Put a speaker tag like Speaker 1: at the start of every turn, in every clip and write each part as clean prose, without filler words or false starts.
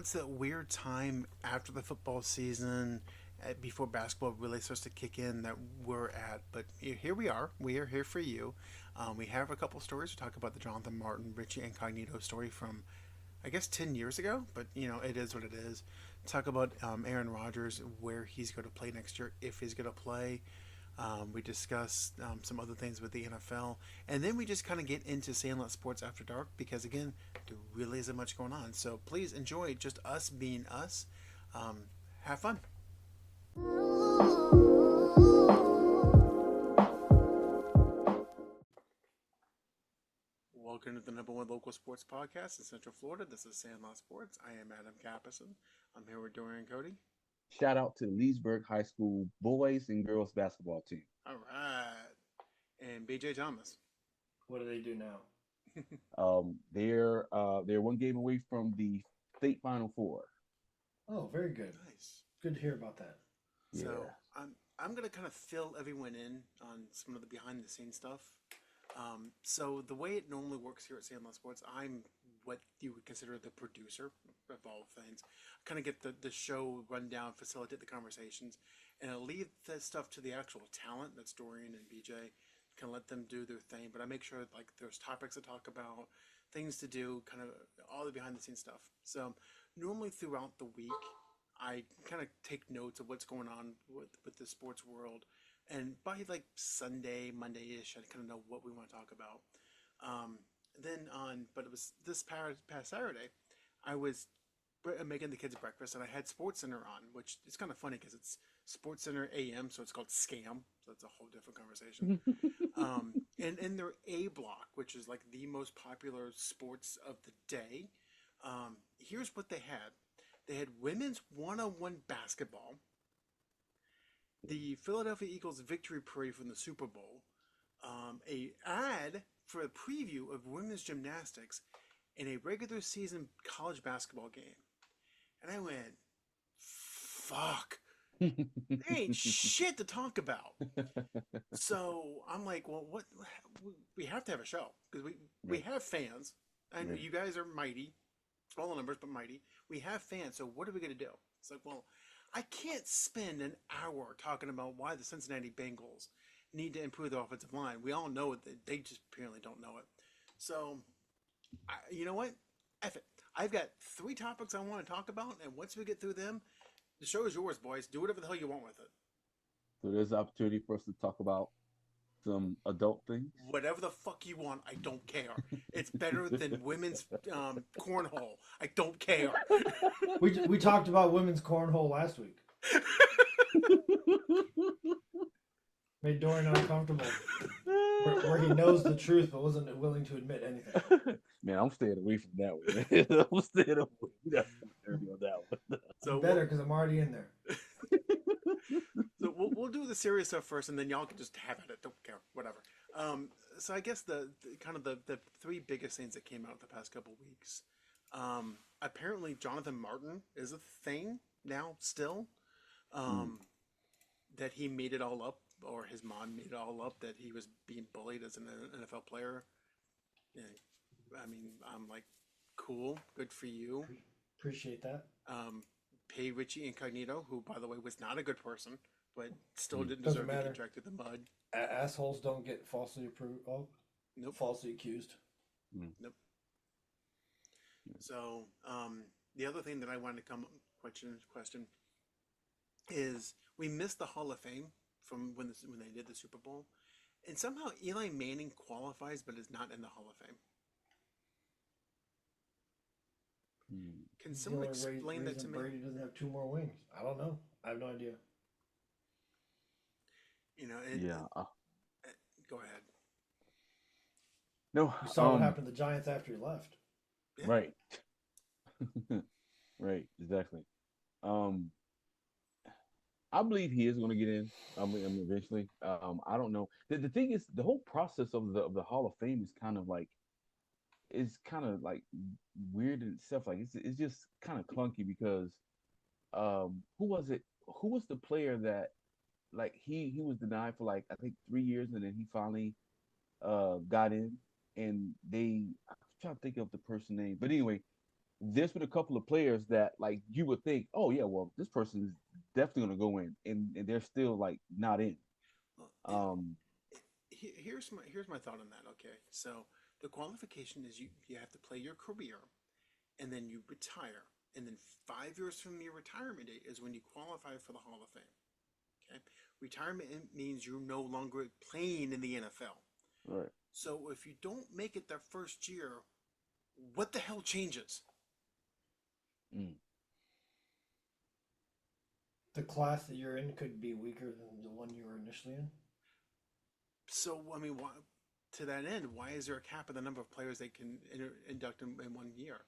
Speaker 1: it's that weird time after the football season, before basketball really starts to kick in that we're at. But here we are. We are here for you. We have a couple stories to talk about the Jonathan Martin, Richie Incognito story from, I guess, 10 years ago. But, it is what it is. Talk about Aaron Rodgers, where he's going to play next year, if he's going to play. We discuss some other things with the NFL, and then we just kind of get into Sandlot Sports After Dark because again, there really isn't much going on. So please enjoy just us being us. Have fun. Welcome to the number one local sports podcast in Central Florida. This is Sandlot Sports. I am Adam Capison. I'm here with Dorian Cody.
Speaker 2: Shout out to Leesburg High School boys and girls basketball team.
Speaker 1: All right, and BJ Thomas.
Speaker 3: What do they do now?
Speaker 2: They're one game away from the state final four.
Speaker 3: Oh, very good.
Speaker 1: Nice.
Speaker 3: Good to hear about that.
Speaker 1: So
Speaker 2: Yeah.
Speaker 1: I'm gonna kind of fill everyone in on some of the behind the scenes stuff. So the way it normally works here at Sandlot Sports, I'm what you would consider the producer of all things. I kind of get the show rundown, facilitate the conversations, and I leave the stuff to the actual talent. That's Dorian and BJ. Kind of let them do their thing, but I make sure like there's topics to talk about, things to do, kind of all the behind the scenes stuff. So normally throughout the week, I kind of take notes of what's going on with the sports world, and by like Sunday, Monday-ish, I kind of know what we want to talk about. But it was this past Saturday, I was making the kids breakfast, and I had Sports Center on, which is kind of funny because it's Sports Center AM, so it's called Scam, so that's a whole different conversation. And in their A block, which is like the most popular sports of the day, here's what they had. They had women's one-on-one basketball, the Philadelphia Eagles victory parade from the Super Bowl, a ad for a preview of women's gymnastics, and a regular season college basketball game. And I went, fuck. There ain't shit to talk about. So I'm like, well, what? We have to have a show because we have fans. I know you guys are mighty, small numbers but mighty. We have fans. So what are we gonna do? It's like, well, I can't spend an hour talking about why the Cincinnati Bengals need to improve their offensive line. We all know it. They just apparently don't know it. So, you know what? F it. I've got 3 topics I want to talk about, and once we get through them, the show is yours, boys. Do whatever the hell you want with it.
Speaker 2: So there's an opportunity for us to talk about some adult things.
Speaker 1: Whatever the fuck you want, I don't care. It's better than women's cornhole. I don't care.
Speaker 3: We talked about women's cornhole last week. Made Dorian uncomfortable. Where he knows the truth but wasn't willing to admit anything.
Speaker 2: Man, I'm staying away from that one. I'm staying away. That's dirty on that one.
Speaker 1: So
Speaker 3: better because I'm already in there.
Speaker 1: So we'll do the serious stuff first, and then y'all can just have at it. Don't care, whatever. So I guess the kind of the 3 biggest things that came out the past couple weeks. Apparently, Jonathan Martin is a thing now still. That he made it all up, or his mom made it all up, that he was being bullied as an NFL player. Yeah, I mean, I'm like, cool, good for you.
Speaker 3: Appreciate that.
Speaker 1: Pay Richie Incognito, who, by the way, was not a good person, but still didn't deserve to get dragged through the mud.
Speaker 3: Assholes don't get falsely approved. Oh,
Speaker 1: Nope.
Speaker 3: Falsely accused.
Speaker 1: Nope. So, the other thing that I wanted to question is we missed the Hall of Fame from when they did the Super Bowl, and somehow Eli Manning qualifies but is not in the Hall of Fame. Can someone explain that to me?
Speaker 3: Brady doesn't have 2 more wings. I don't know. I have no idea.
Speaker 1: Go ahead.
Speaker 2: No,
Speaker 3: You saw what happened to the Giants after he left.
Speaker 1: Yeah.
Speaker 2: Right. Right, exactly. I believe he is going to get in. I mean, eventually. I don't know. The thing is, the whole process of the Hall of Fame is kind of like weird in itself. Like it's just kind of clunky because who was it? Who was the player that like he was denied for like I think 3 years and then he finally got in and I'm trying to think of the person name. But anyway, there's been a couple of players that like you would think, oh yeah, well this person is definitely gonna go in, and they're still like not in.
Speaker 1: Well,
Speaker 2: Um,
Speaker 1: here's my thought on that. Okay, so the qualification is you have to play your career, and then you retire, and then 5 years from your retirement date is when you qualify for the Hall of Fame. Okay, retirement means you're no longer playing in the NFL.
Speaker 2: right.
Speaker 1: So if you don't make it that first year, what the hell changes?
Speaker 2: Mm.
Speaker 3: The class that you're in could be weaker than the one you were initially in.
Speaker 1: So I mean, why, to that end, why is there a cap on the number of players they can induct in 1 year?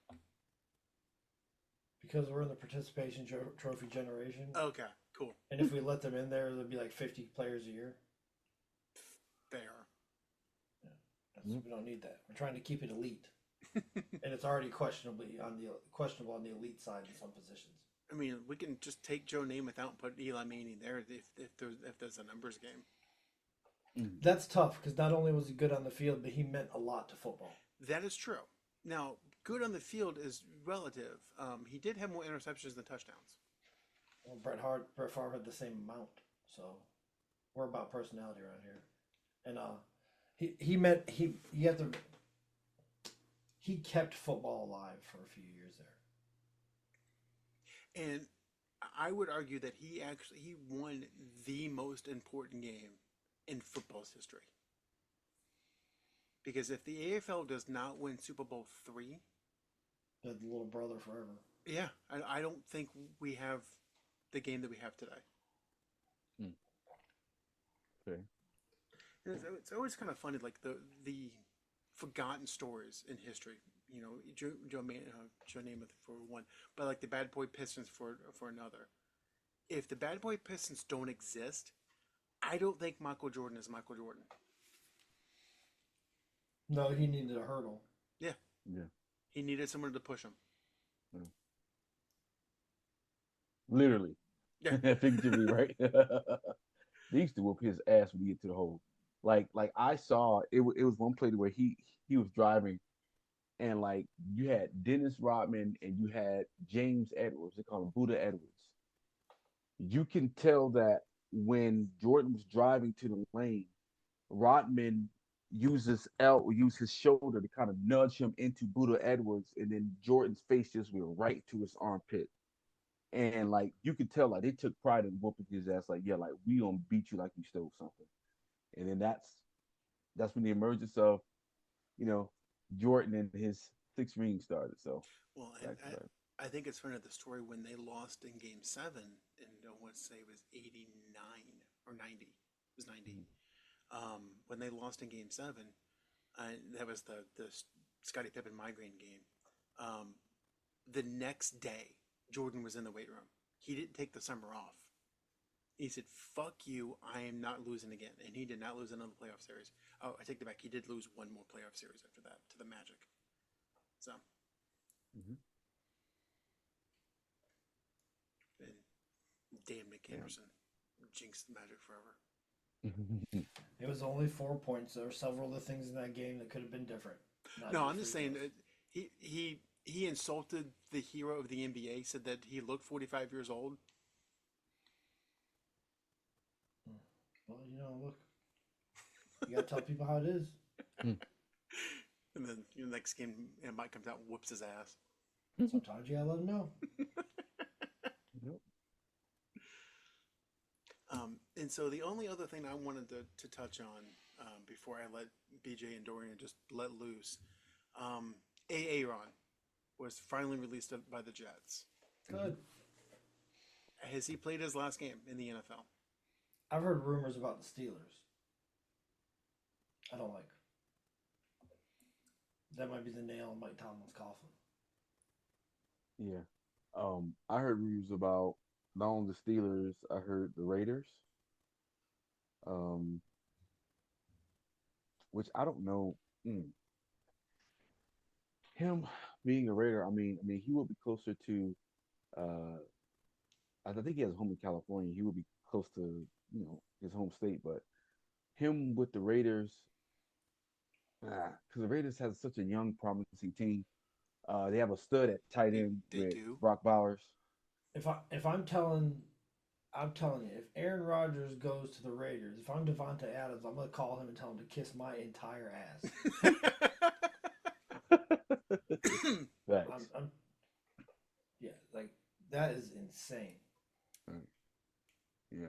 Speaker 3: Because we're in the participation trophy generation.
Speaker 1: Okay, cool,
Speaker 3: And if we let them in there, there'd be like 50 players a year.
Speaker 1: fair.
Speaker 3: Yeah. We don't need that. We're trying to keep it elite. And it's already questionable on the elite side in some positions.
Speaker 1: I mean, we can just take Joe Namath out and put Eli Manning there if there's a numbers game.
Speaker 3: That's tough because not only was he good on the field, but he meant a lot to football.
Speaker 1: That is true. Now, good on the field is relative. He did have more interceptions than touchdowns.
Speaker 3: Well, Brett Favre had the same amount, so we're about personality around here. And he kept football alive for a few years there.
Speaker 1: And I would argue that he won the most important game in football's history. Because if the AFL does not win Super Bowl III,
Speaker 3: The little brother forever.
Speaker 1: yeah, I don't think we have the game that we have today.
Speaker 2: Okay.
Speaker 1: It's always kind of funny, like the forgotten stories in history. You know, Joe Namath for one, but like the Bad Boy Pistons for another. If the Bad Boy Pistons don't exist, I don't think Michael Jordan is Michael Jordan.
Speaker 3: No, he needed a hurdle.
Speaker 1: Yeah,
Speaker 2: Yeah.
Speaker 1: he needed someone to push him.
Speaker 2: Yeah. Literally.
Speaker 1: Yeah.
Speaker 2: Figuratively, right? They used to whoop his ass when he get to the hole. Like I saw it. It was one play where he was driving, and like you had Dennis Rodman and you had James Edwards. They call him Buddha Edwards. You can tell that when Jordan was driving to the lane, Rodman used his shoulder to kind of nudge him into Buddha Edwards, and then Jordan's face just went right to his armpit. And like you could tell, like they took pride in whooping his ass. Like, yeah, like we gonna beat you like you stole something. And then that's when the emergence of, you know, Jordan and his six rings started. So
Speaker 1: Well, and
Speaker 2: back to that.
Speaker 1: I think it's funny the story when they lost in Game 7, and I want to say it was 89 or 90. It was 90. When they lost in Game 7, that was the Scottie Pippen migraine game. The next day, Jordan was in the weight room. He didn't take the summer off. He said, "Fuck you! I am not losing again." And he did not lose another playoff series. Oh, I take it back. He did lose one more playoff series after that to the Magic. So,
Speaker 2: Mhm.
Speaker 1: and damn Nick Anderson, jinxed the Magic forever.
Speaker 3: It was only 4 points. There were several other things in that game that could have been different.
Speaker 1: No, I'm just saying that he insulted the hero of the NBA. Said that he looked 45 years old.
Speaker 3: Well, look, you gotta tell people how it is.
Speaker 1: And then the next game, Mike comes out and whoops his ass.
Speaker 3: Sometimes you gotta let them know.
Speaker 2: Yep.
Speaker 1: And so the only other thing I wanted to touch on before I let BJ and Dorian just let loose, Aaron was finally released by the Jets.
Speaker 3: Good.
Speaker 1: Has he played his last game in the NFL?
Speaker 3: I've heard rumors about the Steelers. I don't like. That might be the nail in Mike Tomlin's coffin.
Speaker 2: Yeah. I heard reviews about not only the Steelers, I heard the Raiders. Um, which I don't know. Him being a Raider, I mean, he would be closer to. Uh, I think he has a home in California. He would be close to his home state, but him with the Raiders, because the Raiders has such a young, promising team. They have a stud at tight
Speaker 1: They
Speaker 2: end
Speaker 1: they
Speaker 2: with
Speaker 1: do.
Speaker 2: Brock Bowers.
Speaker 3: If I'm telling you, if Aaron Rodgers goes to the Raiders, if I'm Devontae Adams, I'm gonna call him and tell him to kiss my entire ass. I'm,
Speaker 2: Facts.
Speaker 3: I'm yeah, like that is insane.
Speaker 2: Right. Yeah.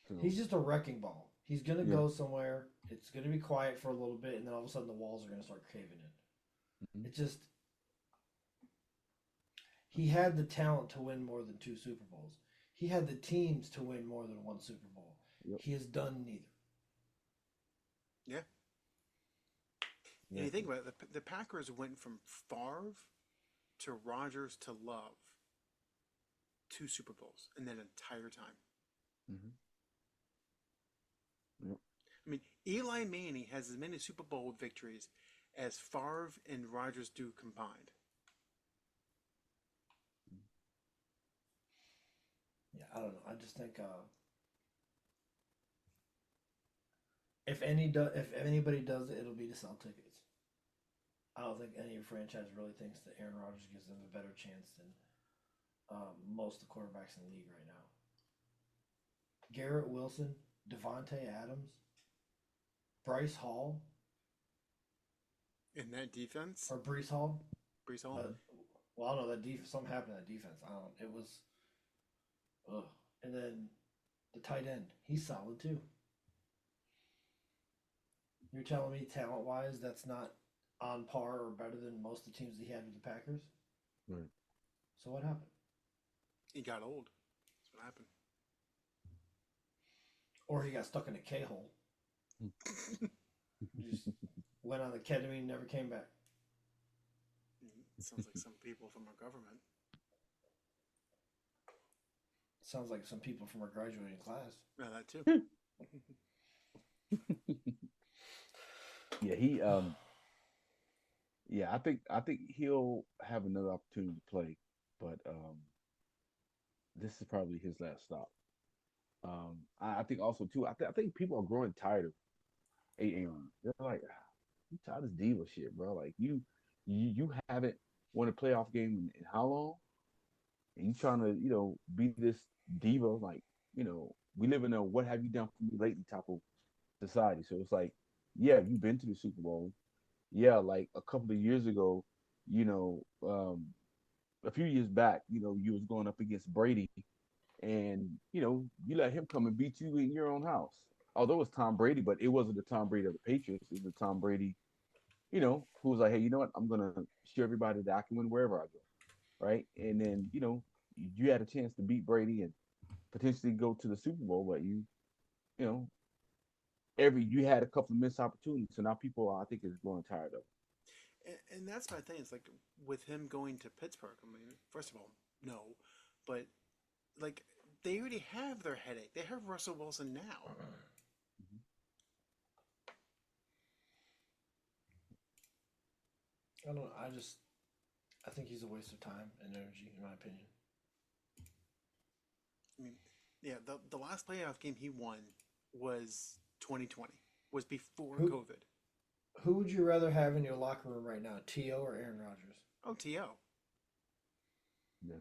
Speaker 2: So
Speaker 3: He's just a wrecking ball. He's gonna
Speaker 2: yeah.
Speaker 3: go somewhere. It's gonna be quiet for a little bit, and then all of a sudden the walls are gonna start caving in.
Speaker 2: Mhm.
Speaker 3: It just he had the talent to win more than two Super Bowls. He had the teams to win more than one Super Bowl.
Speaker 2: Yep.
Speaker 3: He has done neither.
Speaker 1: Yeah. And you think about it, the Packers went from Favre to Rodgers to Love, two Super Bowls in that entire time.
Speaker 2: Mm-hmm. Yep.
Speaker 1: I mean, Eli Manning has as many Super Bowl victories as Favre and Rodgers do combined.
Speaker 3: Yeah, I don't know. I just think if anybody does it, it'll be to sell tickets. I don't think any franchise really thinks that Aaron Rodgers gives them a better chance than most of the quarterbacks in the league right now. Garrett Wilson, Devontae Adams, Bryce Hall,
Speaker 1: In that defense,
Speaker 3: or Brees Hall.
Speaker 1: Brees Hall.
Speaker 3: Well, I don't know that defense. Something happened to that defense. I don't. It was. Ugh. And then the tight end, he's solid too. You're telling me talent wise, that's not on par or better than most of the teams that he had with the Packers?
Speaker 2: Right.
Speaker 3: So what happened?
Speaker 1: He got old. That's what happened.
Speaker 3: Or he got stuck in a K hole. Just went on the ketamine and never came back.
Speaker 1: It sounds like some people from our government.
Speaker 3: Sounds like some people from our graduating class.
Speaker 1: Yeah, that too.
Speaker 2: Yeah, he yeah, I think he'll have another opportunity to play, but this is probably his last stop. I think also too, I think people are growing tired of Aaron. They're like, you tired of this diva shit, bro. Like you haven't won a playoff game in how long? And you trying to, be this diva, like, we live in a what have you done for me lately type of society. So it's like, yeah, you've been to the Super Bowl. Yeah, like a couple of years ago, you know, um, a few years back, you was going up against Brady, and you let him come and beat you in your own house. Although it was Tom Brady, but it wasn't the Tom Brady of the Patriots. It was the Tom Brady, who was like, hey, you know what? I'm gonna show everybody that I can win wherever I go, right? And then you had a chance to beat Brady and potentially go to the Super Bowl, but you know you had a couple of missed opportunities. So now people, I think, is growing tired of
Speaker 1: And that's my thing. It's like with him going to Pittsburgh. I mean, first of all, no, but like they already have their headache. They have Russell Wilson now.
Speaker 2: it.
Speaker 3: I don't know. I think he's a waste of time and energy, in my opinion.
Speaker 1: I mean, yeah, the last playoff game he won was 2020. Was before
Speaker 3: Who
Speaker 1: COVID.
Speaker 3: who would you rather have in your locker room right now, T.O. or Aaron Rodgers?
Speaker 1: Oh, To
Speaker 2: Yeah, yeah.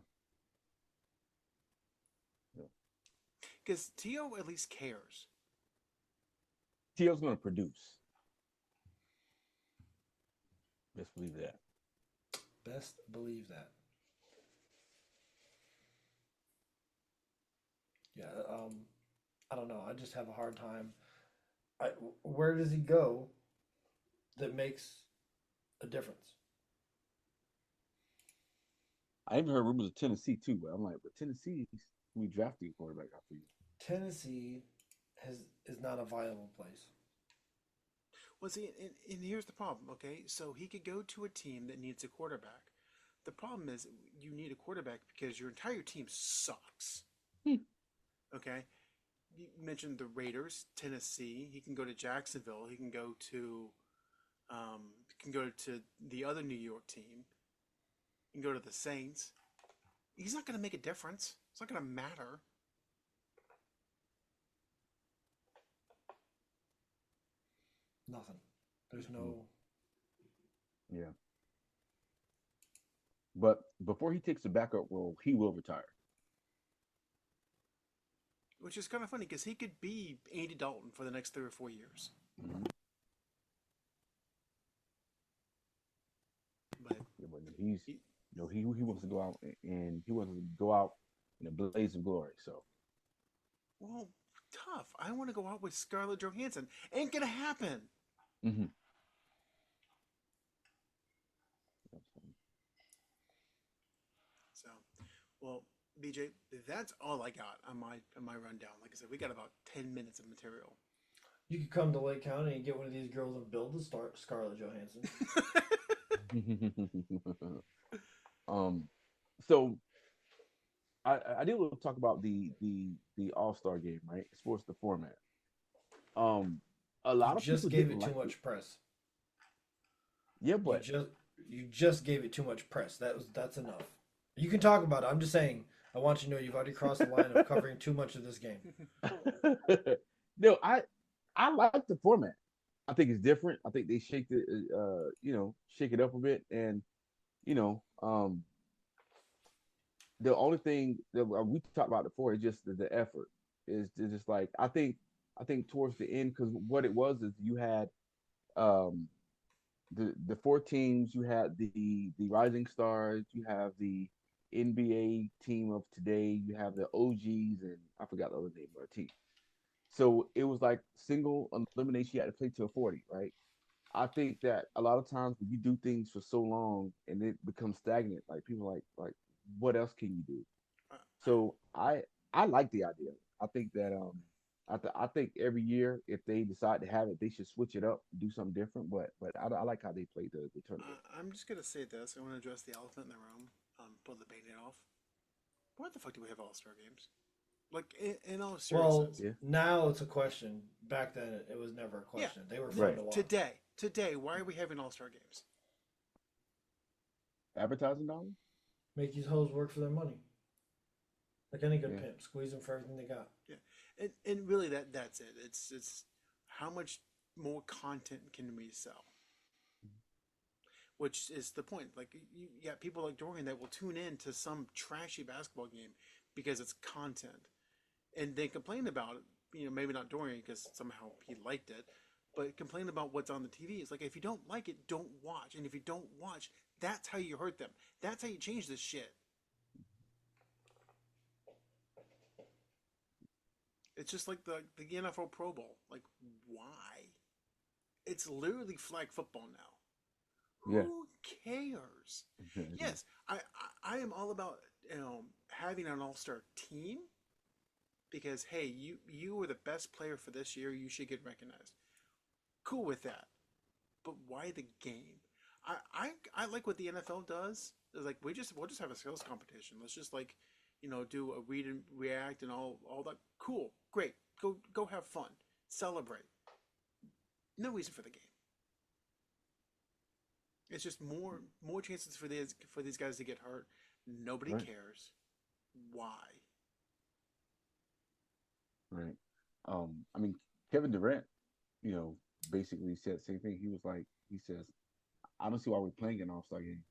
Speaker 1: because To at least cares.
Speaker 2: Tio's gonna produce. Just believe that.
Speaker 3: Best believe that. Yeah. I don't know. I just have a hard time. Where does he go that makes a difference?
Speaker 2: I even heard rumors of Tennessee too, but I'm like, but Tennessee, we drafted a quarterback after you.
Speaker 3: Tennessee is not a viable place.
Speaker 1: Well, see, and here's the problem. Okay, so he could go to a team that needs a quarterback. The problem is you need a quarterback because your entire team sucks. Okay, you mentioned the Raiders, Tennessee. He can go to Jacksonville. He can go to the other New York team. He can go to the Saints. He's not going to make a difference. It's not going to matter.
Speaker 3: Nothing. There's no.
Speaker 2: Yeah. But before he takes the backup role, he will retire.
Speaker 1: Which is kind of funny because he could be Andy Dalton for the next 3 or 4 years.
Speaker 2: Mm-hmm.
Speaker 1: But
Speaker 2: Yeah, but he's,
Speaker 1: he,
Speaker 2: he wants to go out and he wants to go out in a blaze of glory. So,
Speaker 1: well, tough. I want to go out with Scarlett Johansson. Ain't gonna happen.
Speaker 2: mm-hmm.
Speaker 1: So, well, BJ, that's all I got on my rundown. Like I said, we got about 10 minutes of material.
Speaker 3: You could come to Lake County and get one of these girls and build the Scarlett Johansson.
Speaker 2: um, so I did want to talk about the All-Star game, right? As far as the format. Um, a
Speaker 3: You
Speaker 2: lot of
Speaker 3: just
Speaker 2: people
Speaker 3: gave
Speaker 2: didn't
Speaker 3: it too
Speaker 2: like it.
Speaker 3: much press.
Speaker 2: Yeah,
Speaker 3: You
Speaker 2: but
Speaker 3: just you just gave it too much press. That's enough. You can talk about it. I'm just saying. I want you to know you've already crossed the line of covering too much of this game.
Speaker 2: no, I like the format. I think it's different. I think they shake it up a bit, and you know, the only thing that we talked about before is just the effort. Is just like I think towards the end because what it was is you had um the four teams. You had the Rising Stars. You have the NBA team of today. You have the OGs, and I forgot the other name of our team. So it was like single elimination. You had to play till 40, right? I think that a lot of times when you do things for so long and it becomes stagnant, like people like what else can you do?
Speaker 1: Uh,
Speaker 2: So I like the idea. I think that I think every year if they decide to have it, they should switch it up, do something different. But I like how they play the tournament.
Speaker 1: I'm just gonna say this. I want to address the elephant in the room. Pull the band off. Why the fuck do we have All Star games? Like in all
Speaker 3: Well,
Speaker 1: seriousness.
Speaker 2: Yeah,
Speaker 3: now it's a question. Back then, it was never a
Speaker 1: Yeah.
Speaker 3: question. They were fun
Speaker 2: right.
Speaker 3: to watch.
Speaker 1: Today, why are we having All Star games?
Speaker 2: Advertising dollars.
Speaker 3: Make these hoes work for their money. Like any good
Speaker 2: Yeah,
Speaker 3: pimp, squeeze them for everything they got.
Speaker 1: Yeah, and really that's it. It's how much more content can we sell? Which is the point. Like you got people like Dorian that will tune in to some trashy basketball game because it's content, and they complain about it. Maybe not Dorian because somehow he liked it, but complain about what's on the TV. It's like if you don't like it, don't watch, and if you don't watch, that's how you hurt them. That's how you change this shit. It's just like the NFL Pro Bowl. Like why? It's literally flag football now.
Speaker 2: yeah.
Speaker 1: Who cares? Yes, I am all about having an all star team because hey, you were the best player for this year. You should get recognized. Cool with that, but why the game? I like what the NFL does. It's like we'll just have a skills competition. Let's just like do a read and react and all that. Cool, great. Go have fun, celebrate. No reason for the game. It's just more chances for these guys to get hurt. Nobody
Speaker 2: Right,
Speaker 1: cares. Why?
Speaker 2: right. I mean, Kevin Durant, you know, basically said the same thing. He says, I don't see why we're playing an All-Star game,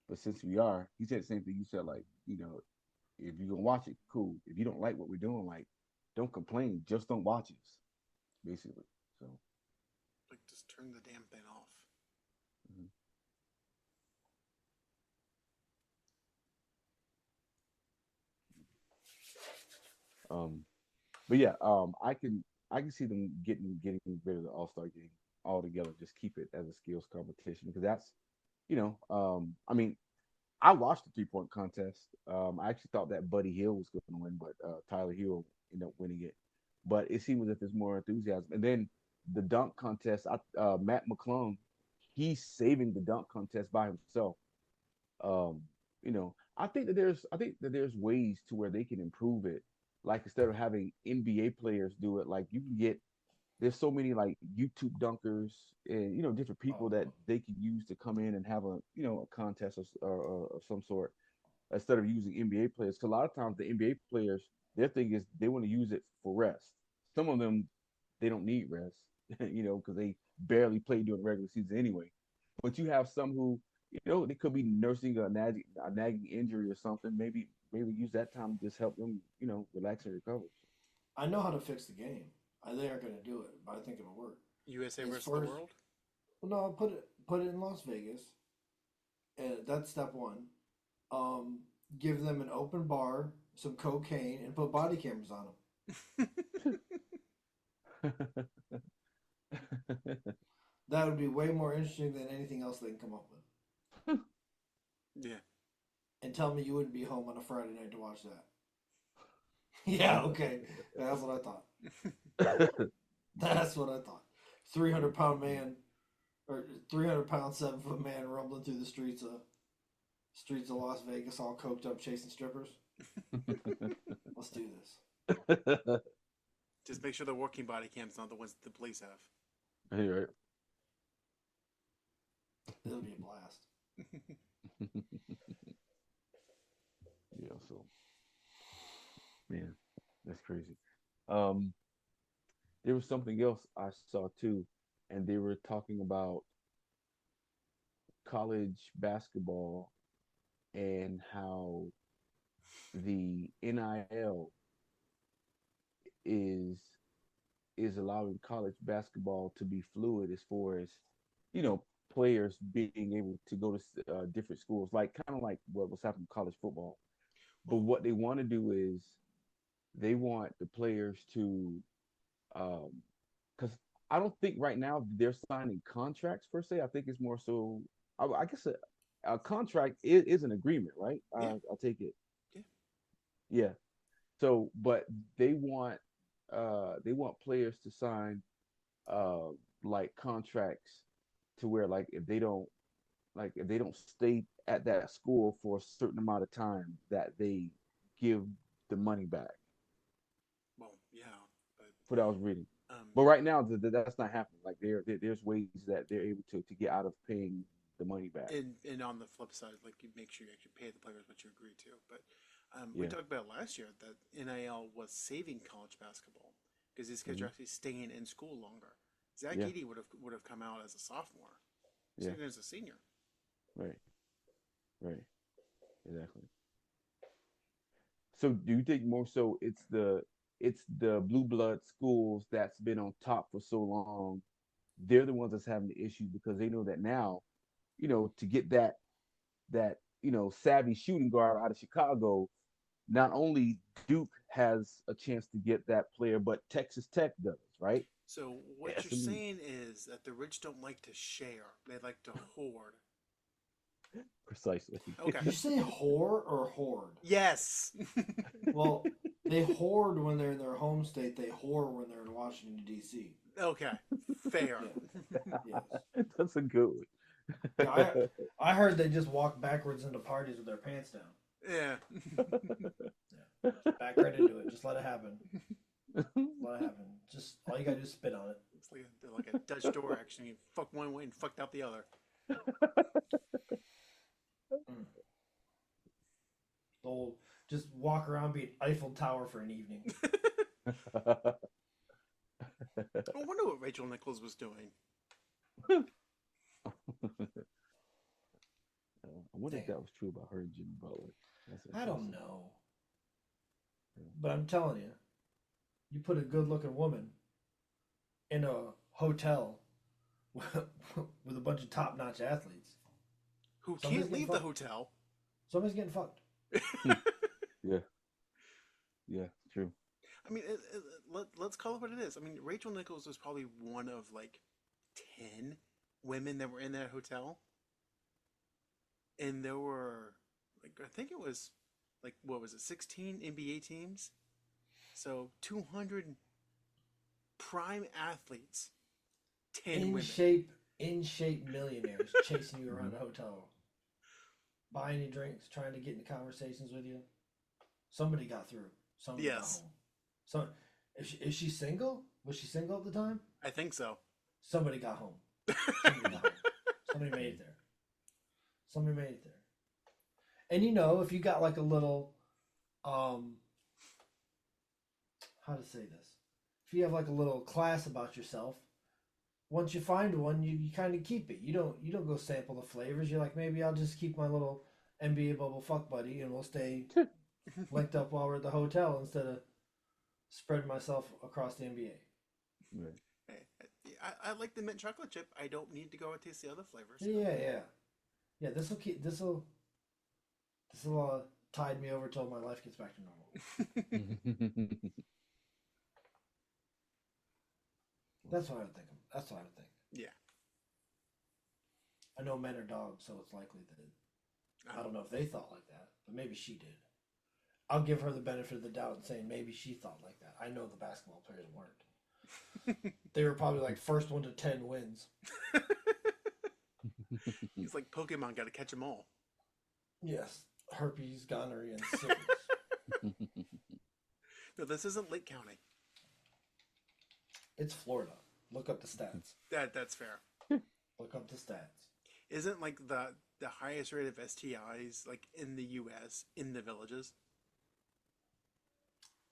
Speaker 2: but since we are, he said the same thing. You said like, if you're gonna watch it, cool. If you don't like what we're doing, like, don't complain. Just don't watch us, basically. So,
Speaker 1: Like just turn the damn thing off.
Speaker 2: mhm. um, but yeah, I can see them getting rid of the All Star game altogether. Just keep it as a skills competition because that's, I mean, I watched the 3-point contest. I actually thought that Buddy Hill was going to win, but Tyler Hill ended up winning it. But it seems as if there's more enthusiasm. And then the dunk contest, Matt McClung, he's saving the dunk contest by himself. Um, I think that there's ways to where they can improve it. Like instead of having NBA players do it, like you can get there's so many like YouTube dunkers and different people that
Speaker 3: Oh,
Speaker 2: they can use to come in and have a contest or some sort instead of using NBA players. Because a lot of times the NBA players, their thing is they want to use it for rest. Some of them they don't need rest, because they barely play during the regular season anyway. But you have some who, they could be nursing a nagging injury or something. Maybe use that time to just help them, relax and recover.
Speaker 3: I know how to fix the game. They aren't going to do it, but I think it'll work.
Speaker 1: USA
Speaker 3: As
Speaker 1: versus
Speaker 3: far
Speaker 1: the
Speaker 3: as
Speaker 1: world.
Speaker 3: no, put it in Las Vegas, and that's step one. Give them an open bar, some cocaine, and put body cameras on them. That would be way more interesting than anything else they can come up with.
Speaker 1: Yeah.
Speaker 3: And tell me you wouldn't be home on a Friday night to watch that. Yeah, okay. That's what I thought. That's what I thought. 300-pound man, or 300-pound, 7-foot man rumbling through the streets of Las Vegas, all coked up, chasing strippers. Let's do this.
Speaker 1: Just make sure the working body cams, not the ones that the police have.
Speaker 2: Hey, right.
Speaker 3: It'll be a blast.
Speaker 2: Yeah, so man, that's crazy. Um, there was something else I saw too, and they were talking about college basketball and how the NIL is is allowing college basketball to be fluid as far as you know players being able to go to different schools, like kind of like what was happening in college football. But what they want to do is they want the players to, because I don't think right now they're signing contracts per se. I think it's more so. I guess a contract is an agreement, right?
Speaker 1: Yeah.
Speaker 2: I take it.
Speaker 1: Yeah.
Speaker 2: Yeah. So, but they want players to sign uh like contracts to where if they don't stay at that school for a certain amount of time that they give the money back.
Speaker 1: Well, yeah, but
Speaker 2: For what I was reading.
Speaker 1: um,
Speaker 2: But right now that's not happening. Like there's ways that they're able to get out of paying the money back.
Speaker 1: and on the flip side, like you make sure you actually pay the players what you agree to. But we
Speaker 2: Yeah.
Speaker 1: talked about last year that NIL was saving college basketball because these kids are
Speaker 2: Hmm.
Speaker 1: actually staying in school longer. Zach
Speaker 2: Yeah.
Speaker 1: Edey would have come out as a sophomore,
Speaker 2: Yeah.
Speaker 1: sitting as a senior.
Speaker 2: Right. Right. Exactly. So do you think more so it's the blue blood schools that's been on top for so long? They're the ones that's having the issue because they know that now, to get that savvy shooting guard out of Chicago, not only Duke has a chance to get that player, but Texas Tech does, right?
Speaker 1: So what you're
Speaker 2: SMU.
Speaker 1: saying is that the rich don't like to share; they like to hoard.
Speaker 2: Precisely.
Speaker 1: Okay.
Speaker 3: Did you say whore or horde?
Speaker 1: Yes.
Speaker 3: Well, they hoard when they're in their home state. They whore when they're in Washington, D.C.
Speaker 1: Okay. Fair.
Speaker 3: Yes.
Speaker 2: That's a good one.
Speaker 3: Yeah, I heard they just walk backwards into parties with their pants down.
Speaker 1: Yeah.
Speaker 3: Yeah. Back right into it. Just let it happen. Let it happen. Just all you gotta do is spit on it.
Speaker 1: It's like a Dutch door action. You fuck one way and fucked out the other.
Speaker 3: Old, just walk around, be an Eiffel Tower for an evening.
Speaker 1: I wonder what Rachel Nichols was doing.
Speaker 2: I wonder if
Speaker 3: Damn.
Speaker 2: that was true about her and Jimmy Butler.
Speaker 3: I don't know,
Speaker 2: Yeah.
Speaker 3: but I'm telling you, you put a good-looking woman in a hotel with a bunch of top-notch athletes.
Speaker 1: Who
Speaker 3: Somebody's
Speaker 1: can't
Speaker 3: getting
Speaker 1: leave the
Speaker 3: fucked.
Speaker 1: hotel.
Speaker 3: Somebody's getting fucked.
Speaker 2: Yeah. Yeah, true.
Speaker 1: I mean, let's call it what it is. I mean, Rachel Nichols was probably one of like 10 women that were in that hotel. And there were, like, I think it was, like, what was it, 16 NBA teams? So 200 prime athletes, 10
Speaker 3: In
Speaker 1: women.
Speaker 3: shape millionaires chasing you around the hotel, buying you drinks, trying to get into conversations with you. Somebody got through. Somebody got
Speaker 1: Yes.
Speaker 3: home. So, is she single? Was she single at the time?
Speaker 1: I think so.
Speaker 3: Somebody got home. Somebody got home. Somebody made it there. Somebody made it there. And if you got like a little, how to say this? If you have like a little class about yourself, once you find one, you kind of keep it. You don't go sample the flavors. You're like, maybe I'll just keep my little NBA bubble fuck buddy, and we'll stay linked up while we're at the hotel instead of spreading myself across the NBA.
Speaker 2: Right.
Speaker 1: Hey, I like the mint chocolate chip. I don't need to go and taste the other flavors.
Speaker 3: Yeah. This'll tide me over till my life gets back to normal. That's what I would think. That's what I would think.
Speaker 1: Yeah.
Speaker 3: I know men are dogs, so it's likely that I don't know if they thought like that, but maybe she did. I'll give her the benefit of the doubt and saying maybe she thought like that. I know the basketball players weren't. They were probably like first 1 to 10 wins.
Speaker 1: He's like Pokemon, got to catch them all.
Speaker 3: Yes, herpes, gonorrhea, and syphilis.
Speaker 1: No, this isn't Lake County.
Speaker 3: It's Florida. Look up the stats.
Speaker 1: That's fair.
Speaker 3: Look up the stats.
Speaker 1: Isn't like the highest rate of STIs like in the U.S. in the villages?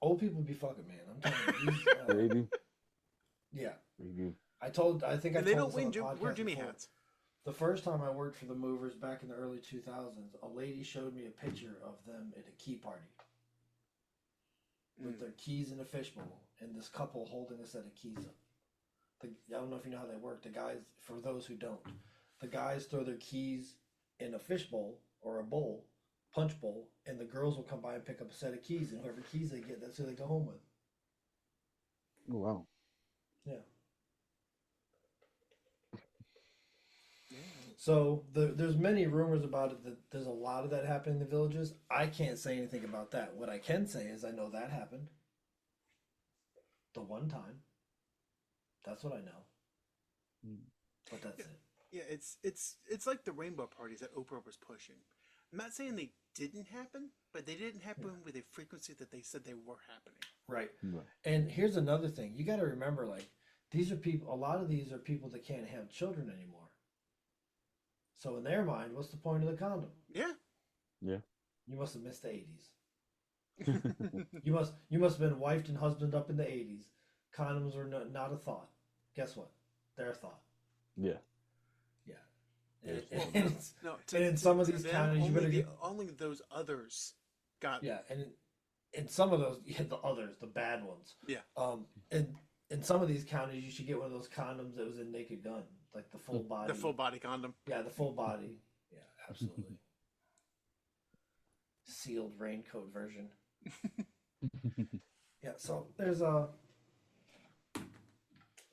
Speaker 3: Old people be fucking, man. I'm telling you.
Speaker 2: They do.
Speaker 3: Yeah.
Speaker 2: They do.
Speaker 3: I think I
Speaker 1: And they
Speaker 3: told
Speaker 1: don't
Speaker 3: this on the podcast
Speaker 1: wear Jimmy
Speaker 3: before.
Speaker 1: hats.
Speaker 3: The first time I worked for the Movers back in the early 2000s, a lady showed me a picture of them at a key party with their keys in a fishbowl and this couple holding a set of keys up. I don't know if you know how they work. The guys, for those who don't, the guys throw their keys in a fishbowl or a bowl, punch bowl, and the girls will come by and pick up a set of keys, and whoever keys they get, that's who they go home with.
Speaker 2: Oh, wow.
Speaker 3: Yeah. So there's many rumors about it that there's a lot of that happening in the villages. I can't say anything about that. What I can say is I know that happened. The one time. That's what I know. But that's it.
Speaker 1: Yeah, it's like the rainbow parties that Oprah was pushing. I'm not saying they didn't happen, but they didn't happen with a frequency that they said they were happening.
Speaker 3: Right.
Speaker 2: Right.
Speaker 3: And here's another thing. You got to remember, like, these are people, a lot of these are people that can't have children anymore. So in their mind, what's the point of the condom?
Speaker 1: Yeah.
Speaker 2: Yeah.
Speaker 3: You must have missed the 80s. You must have been wifed and husband up in the 80s. Condoms were not a thought. Guess what? They're a thought.
Speaker 2: Yeah.
Speaker 3: Yeah.
Speaker 1: No,
Speaker 3: and in some of these
Speaker 1: them,
Speaker 3: counties, you better get...
Speaker 1: only those others got.
Speaker 3: Yeah, and in some of those, the others, the bad ones.
Speaker 1: Yeah.
Speaker 3: And in some of these counties, you should get one of those condoms that was a Naked Gun, like the full body.
Speaker 1: The full body condom.
Speaker 3: Yeah, the full body. Yeah, absolutely. Sealed raincoat version. Yeah, so there's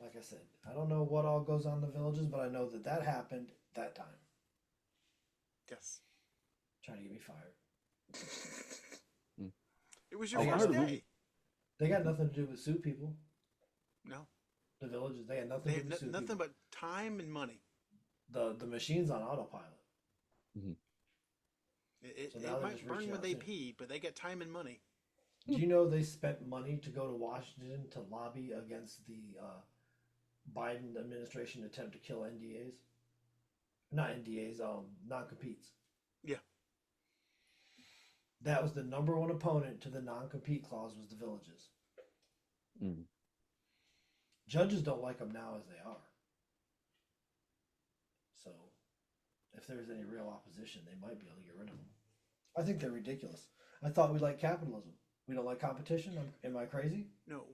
Speaker 3: like I said, I don't know what all goes on in the villages, but I know that happened that time.
Speaker 1: Yes.
Speaker 3: Trying to get me fired.
Speaker 1: It was your
Speaker 2: I
Speaker 1: first
Speaker 2: heard
Speaker 1: day.
Speaker 2: movie.
Speaker 3: They got nothing to do with sue people.
Speaker 1: No.
Speaker 3: The villages, they had nothing
Speaker 1: They
Speaker 3: to
Speaker 1: had
Speaker 3: do with sue
Speaker 1: nothing
Speaker 3: people.
Speaker 1: but time and money.
Speaker 3: The machine's on autopilot.
Speaker 1: It,
Speaker 3: So
Speaker 1: it
Speaker 3: now they're
Speaker 1: might
Speaker 3: just
Speaker 1: burn
Speaker 3: reaching
Speaker 1: when
Speaker 3: out
Speaker 1: they
Speaker 3: to-
Speaker 1: pee, but they get time and money.
Speaker 3: Do you know they spent money to go to Washington to lobby against the Biden administration attempt to kill NDAs? Not NDAs, non-competes.
Speaker 1: Yeah.
Speaker 3: That was the number one opponent to the non-compete clause was the villages.
Speaker 2: Mm.
Speaker 3: Judges don't like them now as they are. So if there's any real opposition, they might be able to get rid of them. I think they're ridiculous. I thought we liked capitalism. We don't like competition? Am I crazy?
Speaker 1: No,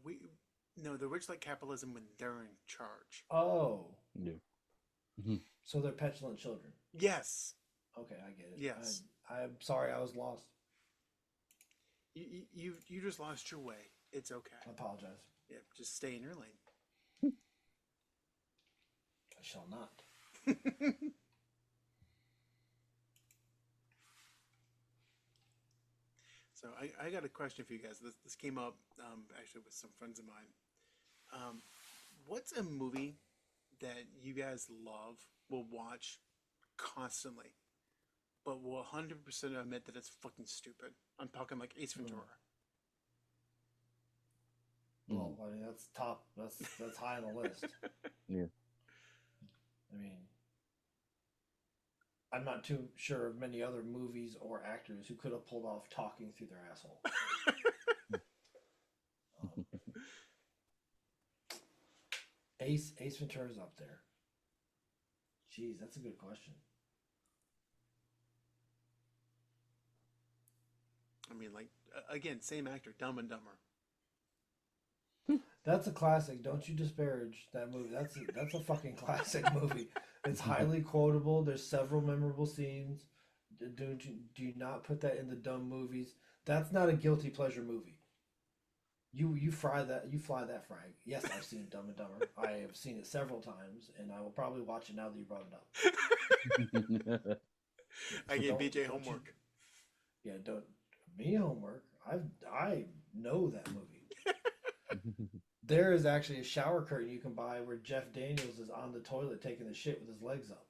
Speaker 1: the rich like capitalism when they're in charge.
Speaker 3: Oh.
Speaker 2: Yeah.
Speaker 3: So they're petulant children.
Speaker 1: Yes.
Speaker 3: Okay, I get it.
Speaker 1: Yes.
Speaker 3: I'm sorry I was lost.
Speaker 1: You just lost your way. It's okay.
Speaker 3: I apologize.
Speaker 1: Yeah, just stay in your lane.
Speaker 3: I shall not.
Speaker 1: So I got a question for you guys. This came up actually with some friends of mine. What's a movie that you guys love, will watch constantly, but will 100% admit that it's fucking stupid? I'm talking like Ace Ventura.
Speaker 3: Well, I mean that's top. That's high on the list.
Speaker 2: Yeah.
Speaker 3: I mean, I'm not too sure of many other movies or actors who could have pulled off talking through their asshole. Ace Ventura's up there. Jeez, that's a good question.
Speaker 1: I mean, like, again, same actor, Dumb and Dumber.
Speaker 3: That's a classic. Don't you disparage that movie. That's a fucking classic movie. It's highly quotable. There's several memorable scenes. Do you not put that in the dumb movies? That's not a guilty pleasure movie. You fly that frag. Yes, I've seen Dumb and Dumber. I have seen it several times, and I will probably watch it now that you brought it up.
Speaker 1: I gave BJ homework.
Speaker 3: Don't me homework. I know that movie. There is actually a shower curtain you can buy where Jeff Daniels is on the toilet taking the shit with his legs up.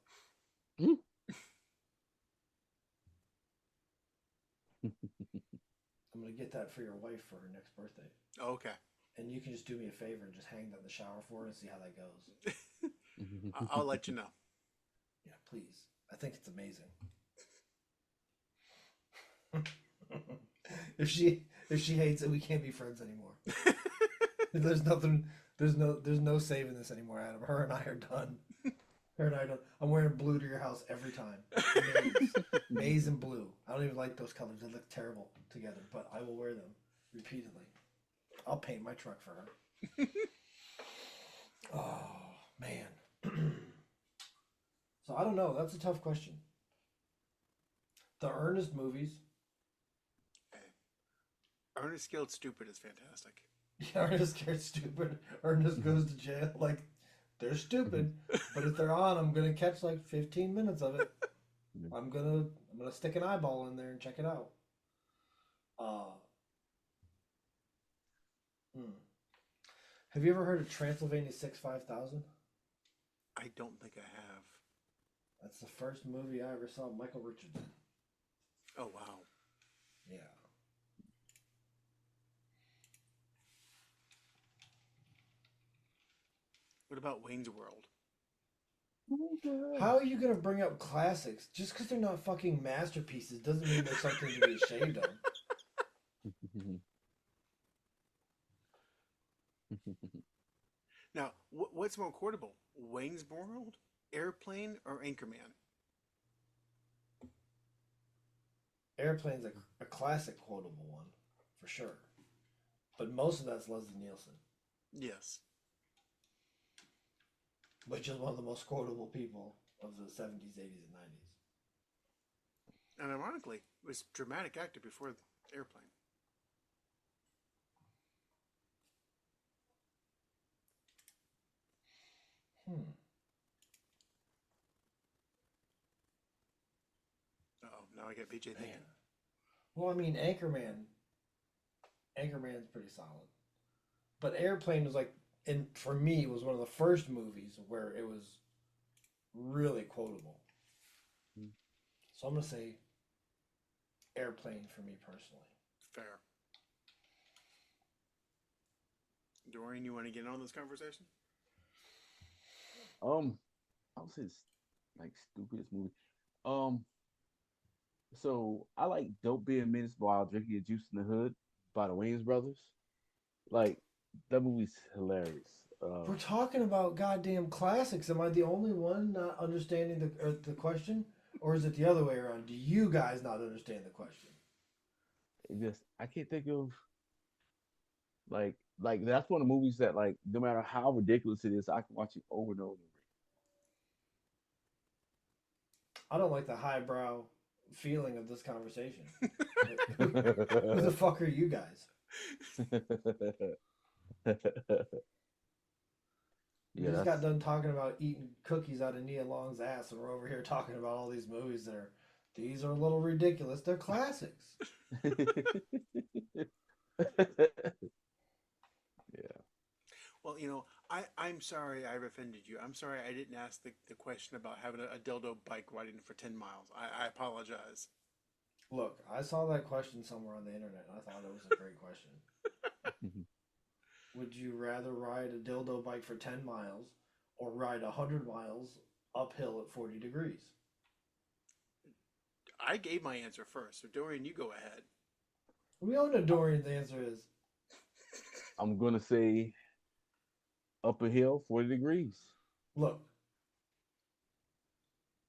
Speaker 3: I'm going to get that for your wife for her next birthday.
Speaker 1: Okay.
Speaker 3: And you can just do me a favor and just hang that in the shower for her and see how that goes.
Speaker 1: I'll let you know.
Speaker 3: Yeah, please. I think it's amazing. If she hates it, we can't be friends anymore. There's no saving this anymore, Adam. Her and I are done. Her and I are done. I'm wearing blue to your house every time. Maize and blue. I don't even like those colors. They look terrible together, but I will wear them repeatedly. I'll paint my truck for her. Oh, man. So I don't know. That's a tough question. The Ernest movies.
Speaker 1: Ernest Scared Stupid is fantastic.
Speaker 3: Ernest Scared Stupid. Ernest goes to jail. Like, they're stupid, but if they're on, I'm gonna catch like 15 minutes of it. I'm gonna stick an eyeball in there and check it out. Have you ever heard of Transylvania 65000?
Speaker 1: I don't think I have.
Speaker 3: That's the first movie I ever saw Michael Richards in.
Speaker 1: Oh wow.
Speaker 3: Yeah.
Speaker 1: What about Wayne's World?
Speaker 3: How are you gonna bring up classics just because they're not fucking masterpieces? Doesn't mean they're something to be ashamed of.
Speaker 1: Now, what's more quotable, Wayne's World, Airplane, or Anchorman?
Speaker 3: Airplane's a classic quotable one, for sure. But most of that's Leslie Nielsen.
Speaker 1: Yes.
Speaker 3: Which is one of the most quotable people of the 70s, 80s, and 90s.
Speaker 1: And ironically, it was a dramatic actor before Airplane. Uh-oh, now I get BJ thinking.
Speaker 3: Well, I mean, Anchorman's pretty solid. But Airplane was like, and for me, it was one of the first movies where it was really quotable. So I'm going to say Airplane for me personally.
Speaker 1: Fair. Dorian, you want to get on this conversation?
Speaker 2: I would say it's like stupidest movie. So I like Dope Being Minutes while drinking a juice in the hood by the Wayans brothers. Like that movie's hilarious.
Speaker 3: We're talking about goddamn classics. Am I the only one not understanding the question, or is it the other way around? Do you guys not understand the question?
Speaker 2: It just I can't think of like that's one of the movies that like no matter how ridiculous it is, I can watch it over and over.
Speaker 3: I don't like the highbrow feeling of this conversation. Who the fuck are you guys? You just got done talking about eating cookies out of Nia Long's ass, and we're over here talking about all these movies these are a little ridiculous. They're classics.
Speaker 2: Yeah.
Speaker 1: Well, I'm sorry I've offended you. I'm sorry I didn't ask the question about having a dildo bike riding for 10 miles. I apologize.
Speaker 3: Look, I saw that question somewhere on the internet, and I thought it was a great question. Would you rather ride a dildo bike for 10 miles or ride 100 miles uphill at 40 degrees?
Speaker 1: I gave my answer first, so Dorian, you go ahead.
Speaker 3: We all know Dorian's answer is.
Speaker 2: I'm gonna say up a hill 40 degrees.
Speaker 3: Look,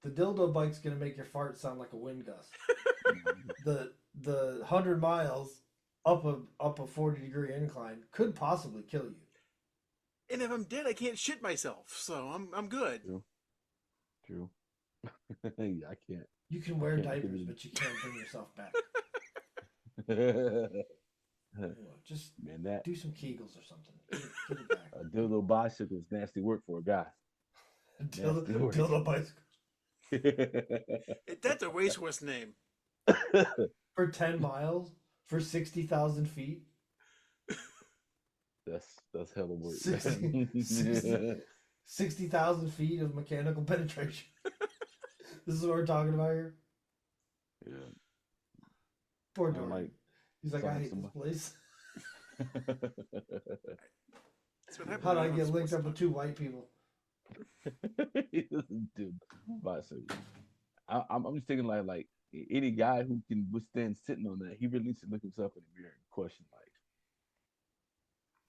Speaker 3: the dildo bike's gonna make your fart sound like a wind gust. The 100 miles up a 40-degree incline could possibly kill you.
Speaker 1: And if I'm dead, I can't shit myself, so I'm good.
Speaker 2: True. True. I can't.
Speaker 3: You can wear
Speaker 2: Can't
Speaker 3: diapers,
Speaker 2: contribute.
Speaker 3: but you can't bring yourself back. Just
Speaker 2: Man, that
Speaker 3: do some Kegels or something. Get it back.
Speaker 2: a dildo bicycle is nasty work for a guy. Nasty work.
Speaker 3: Dildo bicycle
Speaker 1: That's a racehorse name.
Speaker 3: for 10 miles for 60,000 feet.
Speaker 2: That's hella work.
Speaker 3: 60,000 feet of mechanical penetration. This is what we're talking about here.
Speaker 2: Yeah.
Speaker 3: Poor
Speaker 2: I'm
Speaker 3: Dory.
Speaker 2: like,
Speaker 3: He's like, I hate
Speaker 2: somebody-
Speaker 3: this place.
Speaker 1: That's what happened
Speaker 3: How did
Speaker 1: when
Speaker 3: I
Speaker 1: you're on
Speaker 3: get linked
Speaker 1: sports
Speaker 3: up with
Speaker 1: talk.
Speaker 3: 2 white people?
Speaker 2: Dude, bicycle. I'm just thinking like any guy who can withstand sitting on that, he really needs to look himself in the mirror and question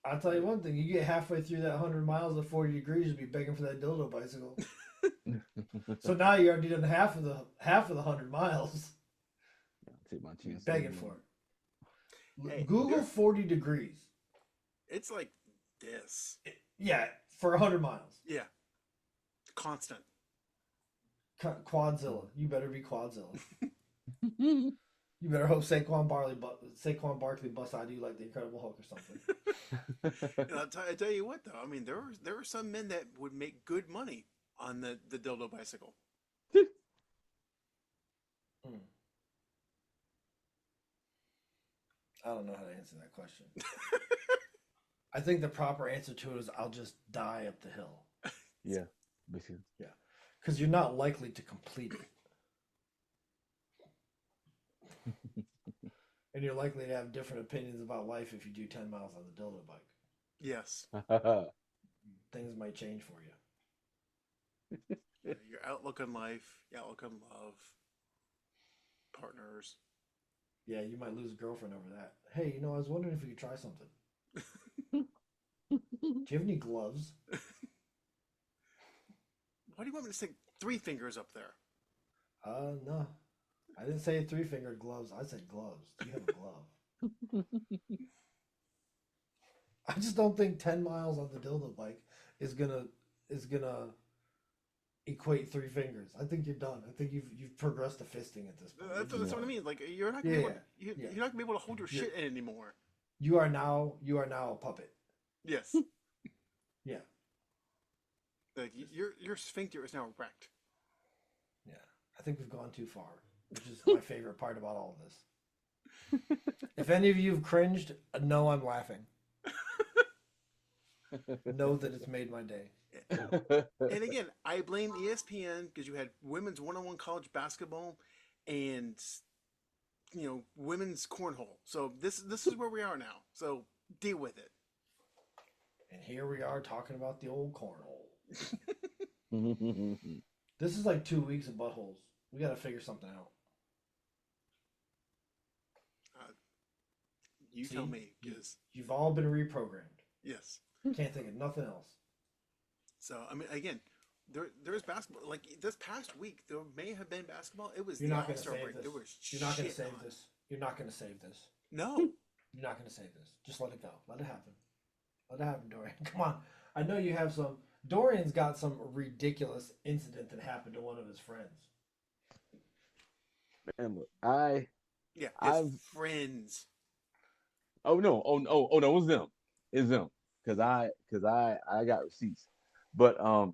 Speaker 3: I'll tell you one thing: you get halfway through that 100 miles at 40 degrees, you'll be begging for that dildo bicycle.
Speaker 2: like.
Speaker 3: So now you already done half of the 100 miles.
Speaker 2: I'll take my chance.
Speaker 3: Begging for it.
Speaker 1: Hey,
Speaker 3: Google
Speaker 1: you're-
Speaker 3: 40 degrees.
Speaker 1: It's like this.
Speaker 3: Yeah, for 100 miles.
Speaker 1: Yeah. Constant.
Speaker 3: Quadzilla. You better be Quadzilla. You better hope Saquon Barkley busts out you like the Incredible Hulk or something.
Speaker 1: And I tell you what, though. I mean, there are some men that would make good money on the dildo bicycle.
Speaker 3: I don't know how to answer that question. I think the proper answer to it is I'll just die up the hill.
Speaker 2: Yeah, basically.
Speaker 3: Because you're not likely to complete it. And you're likely to have different opinions about life if you do 10 miles on the dildo bike.
Speaker 1: Yes.
Speaker 3: Things might change for you.
Speaker 1: Your outlook on life, your outlook on love, partners.
Speaker 3: Yeah, you might lose a girlfriend over that. Hey, I was wondering if we could try something. Do you have any gloves?
Speaker 1: Why do you want me to stick 3 fingers up there?
Speaker 3: No. I didn't say 3-fingered gloves. I said gloves. Do you have a glove? I just don't think 10 miles on the dildo bike is gonna equate 3 fingers. I think you're done. I think you've progressed to fisting at this point.
Speaker 1: That's what I mean. Like you're not gonna
Speaker 3: Yeah,
Speaker 1: you're not gonna be able to hold your shit in anymore.
Speaker 3: You are now a puppet.
Speaker 1: Yes.
Speaker 3: Yeah.
Speaker 1: Like your sphincter is now wrecked.
Speaker 3: Yeah. I think we've gone too far, which is my favorite part about all of this. If any of you have cringed, know I'm laughing. Know that it's made my day.
Speaker 1: And again, I blame ESPN because you had women's one-on-one college basketball and women's cornhole. So this is where we are now. So deal with it.
Speaker 3: And here we are talking about the old cornhole. This is like 2 weeks of buttholes. We got to figure something out.
Speaker 1: You
Speaker 3: See?
Speaker 1: tell me, because
Speaker 3: You've all been reprogrammed.
Speaker 1: yes.
Speaker 3: Can't think of nothing else.
Speaker 1: So I mean, again, there's basketball. Like this past week, there may have been basketball. It was
Speaker 3: You're
Speaker 1: the
Speaker 3: not going to
Speaker 1: All-Star
Speaker 3: save
Speaker 1: break.
Speaker 3: this.
Speaker 1: There was
Speaker 3: You're not going to
Speaker 1: shit
Speaker 3: save
Speaker 1: on.
Speaker 3: this. You're not going to save this.
Speaker 1: No.
Speaker 3: You're not going to save this. Just let it go. Let it happen. Let it happen, Dorian. Come on. I know you have some. Dorian's got some ridiculous incident that happened to one of his friends.
Speaker 2: Man, look,
Speaker 1: Yeah, his
Speaker 2: I've-
Speaker 1: friends.
Speaker 2: oh no, it was them. It's them. Cause I got receipts. But what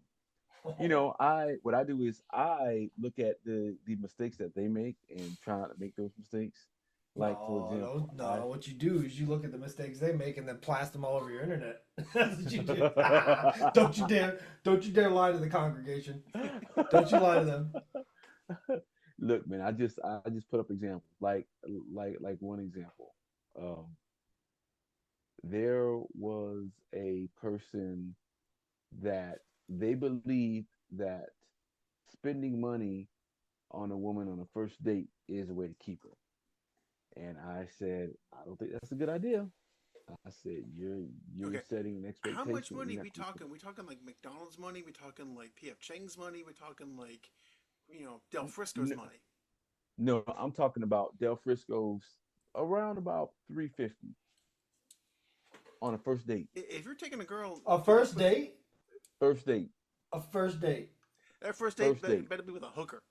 Speaker 2: I do is I look at the mistakes that they make and try not to make those mistakes. Like for example,
Speaker 3: what you do is you look at the mistakes they make and then plast them all over your internet. That's what you do. Don't you dare lie to the congregation. Don't you lie to them.
Speaker 2: Look, man, I just put up examples. Like one example. There was a person that they believed that spending money on a woman on a first date is a way to keep her. And I said, I don't think that's a good idea. I said you're
Speaker 1: Okay,
Speaker 2: setting an
Speaker 1: how much
Speaker 2: expectation.
Speaker 1: money
Speaker 2: You're not
Speaker 1: we talking? We talking like McDonald's money? We talking like PF Chang's money? We talking like Del Frisco's
Speaker 2: no,
Speaker 1: money?
Speaker 2: no, I'm talking about Del Frisco's around about 350 on a first date.
Speaker 1: If you're taking a girl
Speaker 3: A
Speaker 1: to this
Speaker 3: first
Speaker 1: place,
Speaker 3: date?
Speaker 2: First date.
Speaker 3: A first date.
Speaker 1: that first date
Speaker 2: First date.
Speaker 1: better be with a hooker.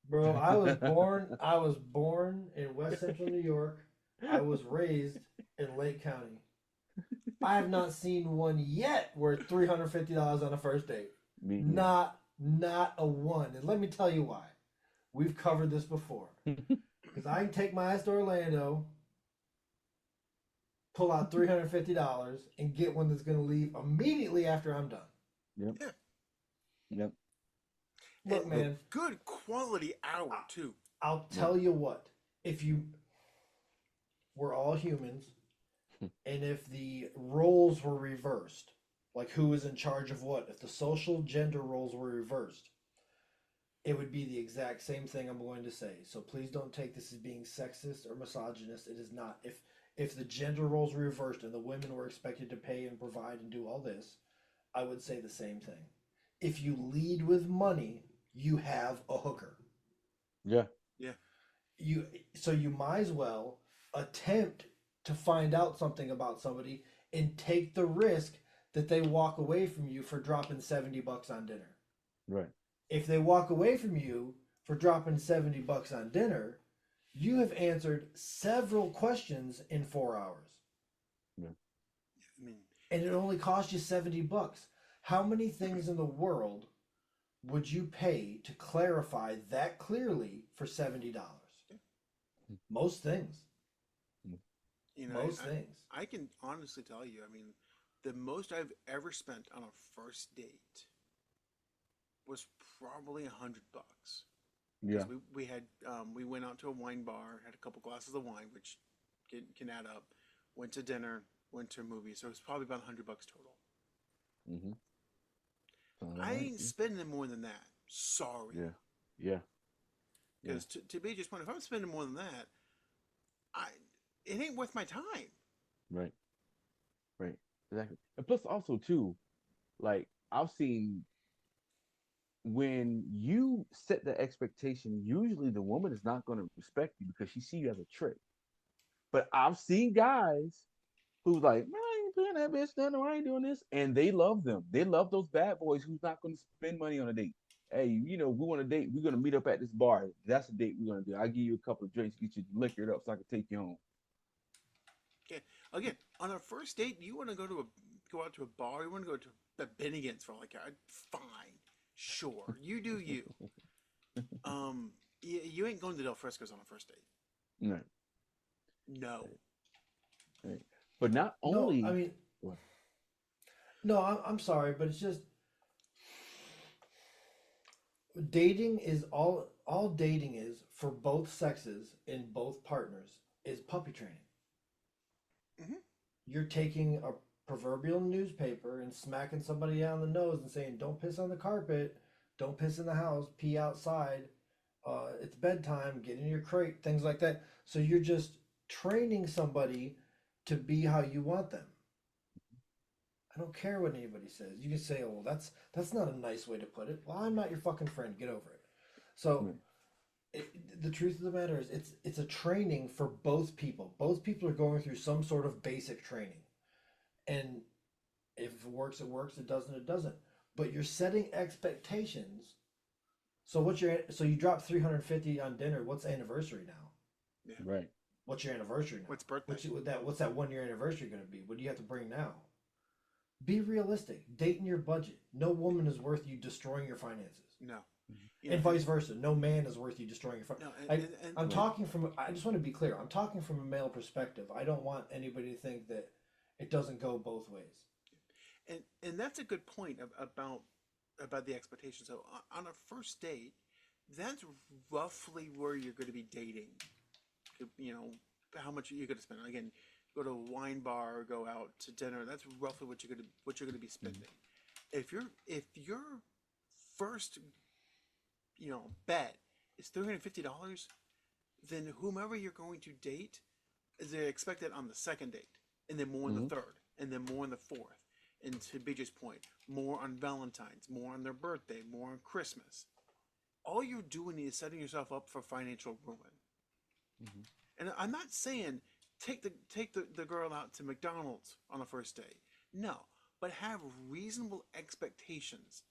Speaker 3: Bro, I was born in West Central New York. I was raised in Lake County. I have not seen one yet worth $350 on a first date.
Speaker 2: Me
Speaker 3: Not a one. And let me tell you why. We've covered this before. Because I can take my ass to Orlando, pull out $350, and get one that's going to leave immediately after I'm done.
Speaker 2: Yep.
Speaker 1: Yeah.
Speaker 2: Yep.
Speaker 3: Look,
Speaker 1: And
Speaker 3: man,
Speaker 1: good quality hour too.
Speaker 3: I'll tell you what. We're all humans, and if the roles were reversed, like who is in charge of what, if the social gender roles were reversed, it would be the exact same thing I'm going to say. So please don't take this as being sexist or misogynist. It is not. If the gender roles were reversed and the women were expected to pay and provide and do all this, I would say the same thing. If you lead with money, you have a hooker.
Speaker 2: Yeah.
Speaker 1: Yeah.
Speaker 3: So you might as well attempt to find out something about somebody and take the risk that they walk away from you for dropping $70 on dinner.
Speaker 2: Right.
Speaker 3: If they walk away from you for dropping $70 on dinner, you have answered several questions in 4 hours.
Speaker 2: Yeah.
Speaker 1: I mean,
Speaker 3: And it only cost you $70. How many things in the world would you pay to clarify that clearly for $70? Most things. Most things.
Speaker 1: I can honestly tell you. I mean, the most I've ever spent on a first date was probably $100.
Speaker 2: Yeah.
Speaker 1: We had we went out to a wine bar, had a couple glasses of wine, which can add up. Went to dinner, went to a movie, so it was probably about $100 total.
Speaker 2: Mm-hmm.
Speaker 1: I ain't spending more than that. Sorry.
Speaker 2: Yeah. Yeah.
Speaker 1: Because to be just point, if I'm spending more than that, it ain't worth my time.
Speaker 2: Right. Right. Exactly. And plus also too, like I've seen when you set the expectation, usually the woman is not going to respect you because she see you as a trick. But I've seen guys who's like, man, I ain't paying that bitch nothing, or I ain't doing this. And they love them. They love those bad boys who's not going to spend money on a date. Hey, we want a date. We're going to meet up at this bar. That's a date we're going to do. I'll give you a couple of drinks, get you liquored up so I can take you home.
Speaker 1: Okay. Again, on a first date, you want to go out to a bar. You want to go to the Bennigan's for like fine, sure, you do you. You ain't going to Del Frisco's on a first date.
Speaker 2: Right.
Speaker 1: No.
Speaker 2: Right. But not
Speaker 3: No,
Speaker 2: only.
Speaker 3: I mean,
Speaker 2: What?
Speaker 3: no, I'm sorry, but it's just dating is all dating is for both sexes and both partners is puppy training.
Speaker 1: Mm-hmm.
Speaker 3: You're taking a proverbial newspaper and smacking somebody on the nose and saying, "Don't piss on the carpet, don't piss in the house, pee outside, it's bedtime, get in your crate," things like that. So you're just training somebody to be how you want them. I don't care what anybody says. You can say, "Oh, well, that's not a nice way to put it." Well, I'm not your fucking friend. Get over it. So the truth of the matter is, it's a training for both people. Both people are going through some sort of basic training, and if it works, it works. It doesn't, it doesn't. But you're setting expectations. So you drop $350 on dinner. What's anniversary now?
Speaker 1: Yeah.
Speaker 2: Right.
Speaker 3: What's your anniversary now?
Speaker 1: What's birthday?
Speaker 3: What's that 1 year anniversary going to be? What do you have to bring now? Be realistic. Date in your budget. No woman is worth you destroying your finances.
Speaker 1: No.
Speaker 3: And vice versa. No man is worth you destroying your finances.
Speaker 1: No,
Speaker 3: I'm talking from. I just want to be clear. I'm talking from a male perspective. I don't want anybody to think that it doesn't go both ways.
Speaker 1: And that's a good point about the expectation. So on a first date, that's roughly where you're going to be dating. You know, how much you're going to spend. Again, go to a wine bar or go out to dinner. That's roughly what you're going to be spending. Mm-hmm. If your first bet is $350, then whomever you're going to date is expected on the second date. and then more on the
Speaker 2: Mm-hmm.
Speaker 1: third, and then more on the fourth. And to BJ's point, more on Valentine's, more on their birthday, more on Christmas. All you're doing is setting yourself up for financial ruin.
Speaker 2: Mm-hmm.
Speaker 1: And I'm not saying take the girl out to McDonald's on a first date. No, but have reasonable expectations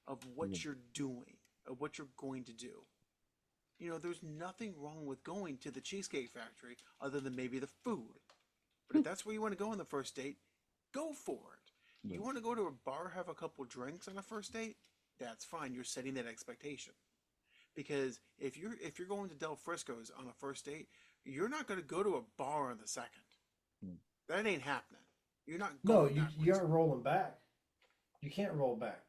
Speaker 1: of what you're doing, of what you're going to do. You know, there's nothing wrong with going to the Cheesecake Factory other than maybe the food. But if that's where you want to go on the first date, go for it. You want to go to a bar, have a couple drinks on a first date? That's fine. You're setting that expectation. Because if you're going to Del Frisco's on a first date, you're not going to go to a bar on the second. That ain't happening. You're not
Speaker 3: No,
Speaker 1: going
Speaker 3: you
Speaker 1: backwards.
Speaker 3: aren't rolling back. You can't roll back.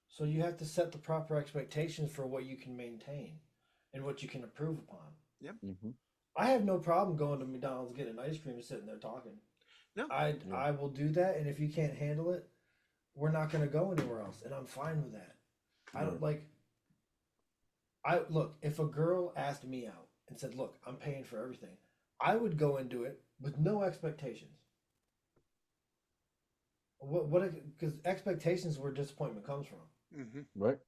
Speaker 3: So you have to set the proper expectations for what you can maintain and what you can improve upon.
Speaker 1: Yep.
Speaker 2: Mm-hmm.
Speaker 3: I have no problem going to McDonald's, getting ice cream, and sitting there talking.
Speaker 1: No.
Speaker 3: I will do that, and if you can't handle it, we're not going to go anywhere else, and I'm fine with that. I don't like. Look, if a girl asked me out and said, "Look, I'm paying for everything," I would go into it with no expectations. What? Because expectations where disappointment comes from.
Speaker 1: Mm-hmm.
Speaker 2: Right.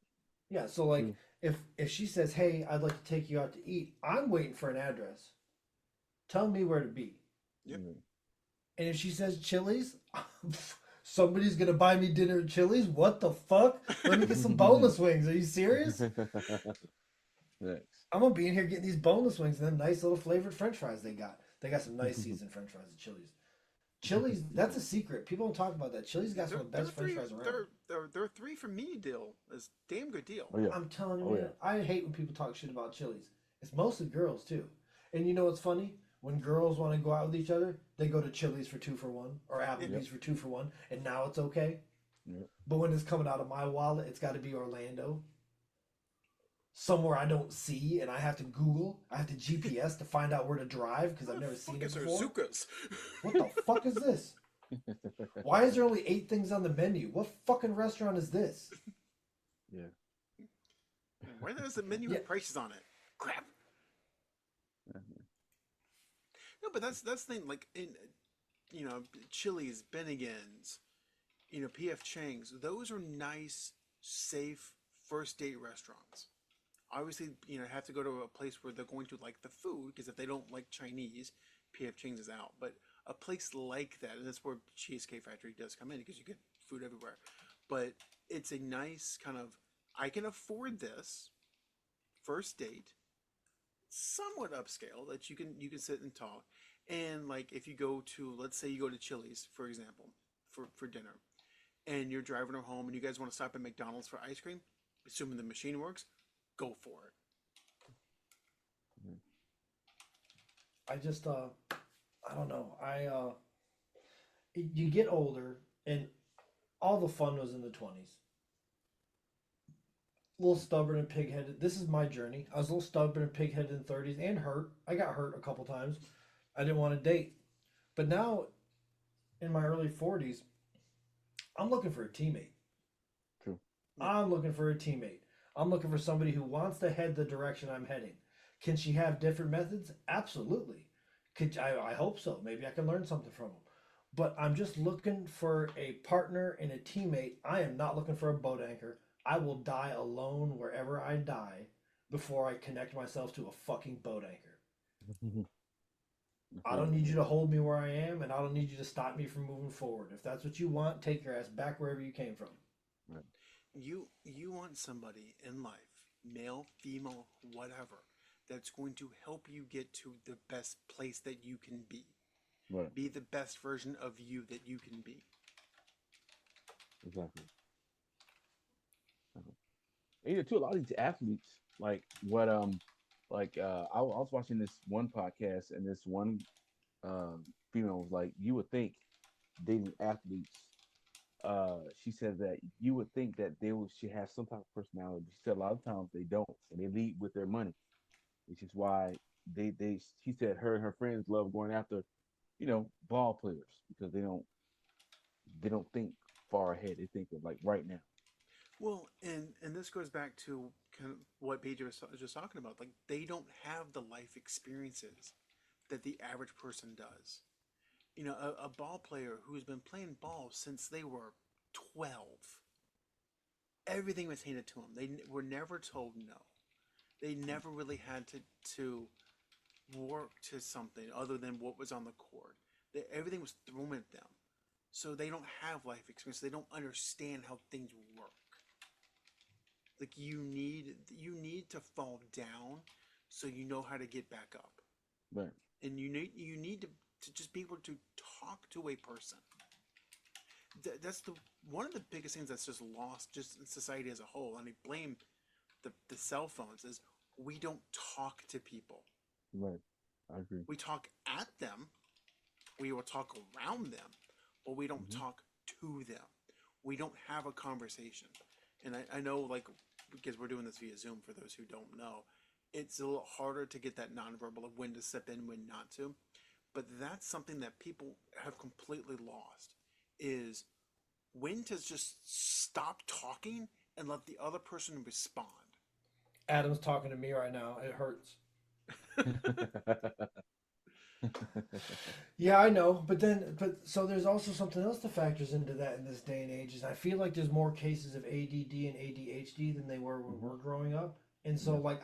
Speaker 3: Yeah, so like if she says, "Hey, I'd like to take you out to eat," I'm waiting for an address. Tell me where to be.
Speaker 1: Yep.
Speaker 3: And if she says Chili's, somebody's gonna buy me dinner at Chili's. What the fuck? Let me get some boneless wings. Are you serious?
Speaker 2: Thanks.
Speaker 3: I'm gonna be in here getting these boneless wings and then nice little flavored French fries they got. They got some nice seasoned French fries at Chili's. Chili's, that's a secret. People don't talk about that. Chili's got some of the best French fries around.
Speaker 1: Their 3 for me deal is a damn good deal.
Speaker 2: Oh yeah.
Speaker 3: I'm telling you, man, I hate when people talk shit about Chili's. It's mostly girls too. And you know what's funny? When girls want to go out with each other, they go to Chili's for 2 for 1 or Applebee's for 2 for 1, and now it's okay.
Speaker 2: Yep.
Speaker 3: But when it's coming out of my wallet, it's got to be Orlando. Somewhere I don't see, and I have to Google, I have to GPS to find out where to drive because I've never seen it before.
Speaker 1: Zukas?
Speaker 3: What the fuck is this? Why is there only 8 things on the menu? What fucking restaurant is this?
Speaker 2: Yeah.
Speaker 1: Why does the menu have prices on it? Crap. No, but that's the thing. Like in, Chili's, Bennigan's, P.F. Chang's. Those are nice, safe first date restaurants. Obviously, have to go to a place where they're going to like the food, because if they don't like Chinese, P.F. Chang's is out. But a place like that, and that's where Cheesecake Factory does come in, because you get food everywhere. But it's a nice kind of, I can afford this first date, somewhat upscale, that you can sit and talk. And like if you go to, let's say you go to Chili's, for example, for dinner, and you're driving her home and you guys want to stop at McDonald's for ice cream, assuming the machine works, go for it.
Speaker 3: I just I don't know. You get older and all the fun was in the 20s. A little stubborn and pig-headed. This is my journey. I was a little stubborn and pig-headed in the 30s and hurt. I got hurt a couple times. I didn't want to date. But now in my early 40s, I'm looking for a teammate.
Speaker 2: True.
Speaker 3: I'm looking for a teammate. I'm looking for somebody who wants to head the direction I'm heading. Can she have different methods? Absolutely. I hope so. Maybe I can learn something from them. But I'm just looking for a partner and a teammate. I am not looking for a boat anchor. I will die alone wherever I die before I connect myself to a fucking boat anchor. I don't need you to hold me where I am, and I don't need you to stop me from moving forward. If that's what you want, take your ass back wherever you came from.
Speaker 2: Right.
Speaker 1: You want somebody in life, male, female, whatever, that's going to help you get to the best place that you can be.
Speaker 2: Right.
Speaker 1: Be the best version of you that you can be.
Speaker 2: Exactly. And too, a lot of these athletes, like what I was watching this one podcast, and this one female was like, you would think dating athletes, she said that you would think that she has some type of personality. She said a lot of times they don't, and they lead with their money, which is why she said her and her friends love going after, ball players, because they don't think far ahead. They think of like right now.
Speaker 1: Well, and this goes back to kind of what BJ was just talking about. Like, they don't have the life experiences that the average person does. a ball player who's been playing ball since they were 12. Everything was handed to them. They were never told no. They never really had to work to something other than what was on the court. Everything was thrown at them. So they don't have life experience. They don't understand how things work. Like you need to fall down so you know how to get back up.
Speaker 2: Right.
Speaker 1: And you need to just be able to talk to a person. That's the one of the biggest things that's just lost just in society as a whole. And I blame the cell phones is we don't talk to people.
Speaker 2: Right. I agree.
Speaker 1: We talk at them. We will talk around them, but we don't
Speaker 2: Hmm.
Speaker 1: talk to them. We don't have a conversation. And I know, like, because we're doing this via Zoom, for those who don't know, it's a little harder to get that nonverbal of when to step in, when not to. But that's something that people have completely lost, is when to just stop talking and let the other person respond.
Speaker 3: Adam's talking to me right now. It hurts. Yeah, I know, but so there's also something else that factors into that in this day and age. Is I feel like there's more cases of ADD and ADHD than they were when we're growing up, and so
Speaker 2: Yeah.
Speaker 3: like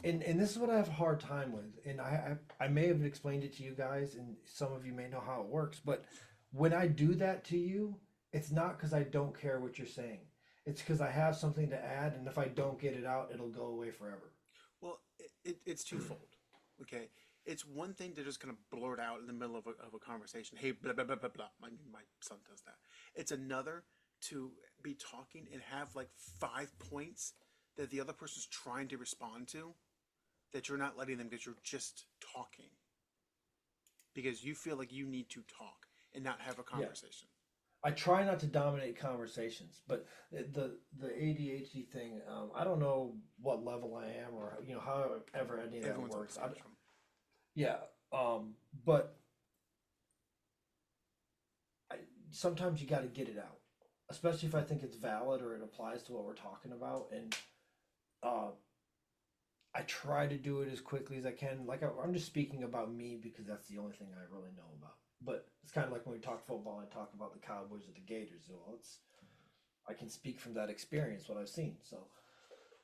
Speaker 3: and this is what I have a hard time with, and I may have explained it to you guys, and some of you may know how it works, but when I do that to you, it's not because I don't care what you're saying. It's because I have something to add, and if I don't get it out, it'll go away forever.
Speaker 1: Well, it's twofold. Okay, it's one thing to just kind of blurt out in the middle of a conversation. Hey, blah blah blah blah blah. My son does that. It's another to be talking and have like 5 points that the other person's trying to respond to, that you're not letting them because you're just talking because you feel like you need to talk and not have a
Speaker 3: Yeah.
Speaker 1: conversation.
Speaker 3: I try not to dominate conversations, but the ADHD thing, I don't know what level I am or however any of that
Speaker 1: Everyone's on the
Speaker 3: works.
Speaker 1: spectrum.
Speaker 3: Yeah, but I, sometimes you got to get it out, especially if I think it's valid or it applies to what we're talking about, and uh, I try to do it as quickly as I can. Like I'm just speaking about me because that's the only thing I really know about. But it's kind of like when we talk football, I talk about the Cowboys or the Gators. Well, I can speak from that experience, what I've seen.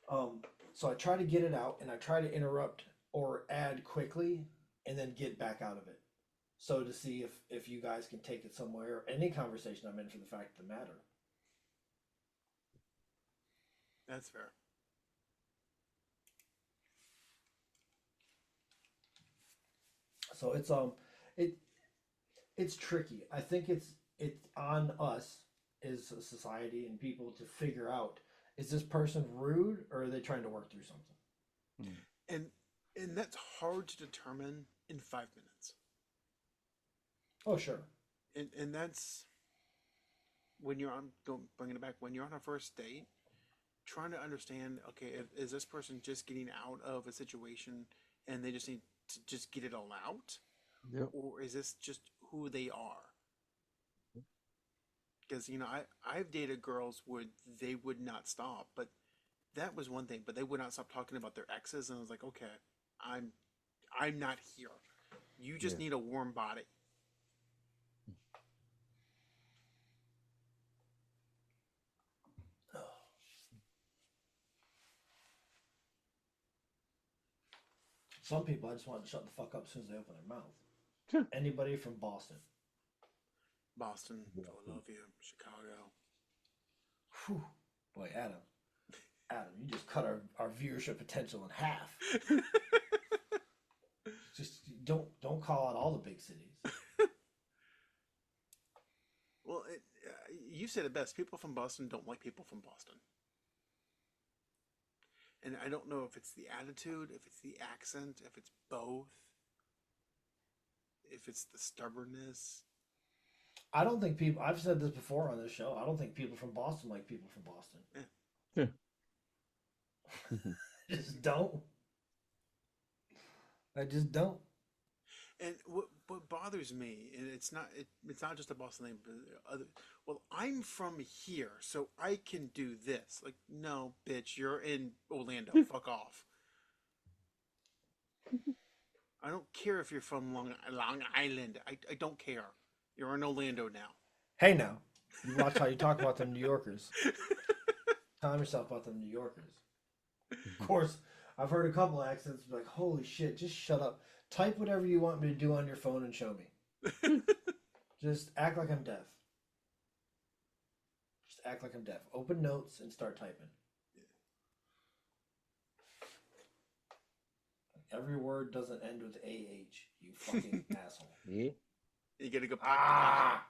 Speaker 3: Um, so I try to get it out, and I try to interrupt or add quickly, and then get back out of it. So to see if you guys can take it somewhere, any conversation I'm in for the fact of the matter.
Speaker 1: That's fair.
Speaker 3: So it it's tricky. I think it's on us as a society and people to figure out, is this person rude or are they trying to work through something?
Speaker 2: Mm.
Speaker 1: And and that's hard to determine in 5 minutes.
Speaker 3: Oh sure.
Speaker 1: And that's when you're on don't bringing it back when you're on a first date, trying to understand, okay, is this person just getting out of a situation and they just need to just get it all out,
Speaker 2: Yep.
Speaker 1: or is this just who they are? Because I've dated girls would they would not stop, but that was one thing, but they would not stop talking about their exes, and I was like, okay, i'm I'm not here. You just
Speaker 2: Yeah.
Speaker 1: need a warm body.
Speaker 3: Some people I just want to shut the fuck up as soon as they open their mouth.
Speaker 2: Sure.
Speaker 3: Anybody from Boston?
Speaker 1: Boston,
Speaker 2: Yeah.
Speaker 1: Philadelphia, Chicago.
Speaker 3: Whew. Boy, Adam, you just cut our viewership potential in half. Just don't call out all the big cities.
Speaker 1: Well, you said it best. People from Boston don't like people from Boston. And I don't know if it's the attitude, if it's the accent, if it's both, if it's the stubbornness.
Speaker 3: I don't think people. I've said this before on this show. I don't think people from Boston like people from Boston.
Speaker 2: Yeah.
Speaker 3: Just don't. I just don't.
Speaker 1: And what bothers me, and it's not just a Boston thing, but other. Well, I'm from here, so I can do this. Like, no, bitch, you're in Orlando. Fuck off. I don't care if you're from Long Island. I don't care. You're in Orlando now.
Speaker 3: Hey now, you watch how you talk about them New Yorkers. Calm yourself about them New Yorkers. Of course, I've heard a couple accents be like, holy shit, just shut up. Type whatever you want me to do on your phone and show me. Just act like I'm deaf. Just act like I'm deaf. Open notes and start typing. Every word doesn't end with AH, you fucking asshole.
Speaker 2: Yeah.
Speaker 1: You gotta go.
Speaker 3: Ah!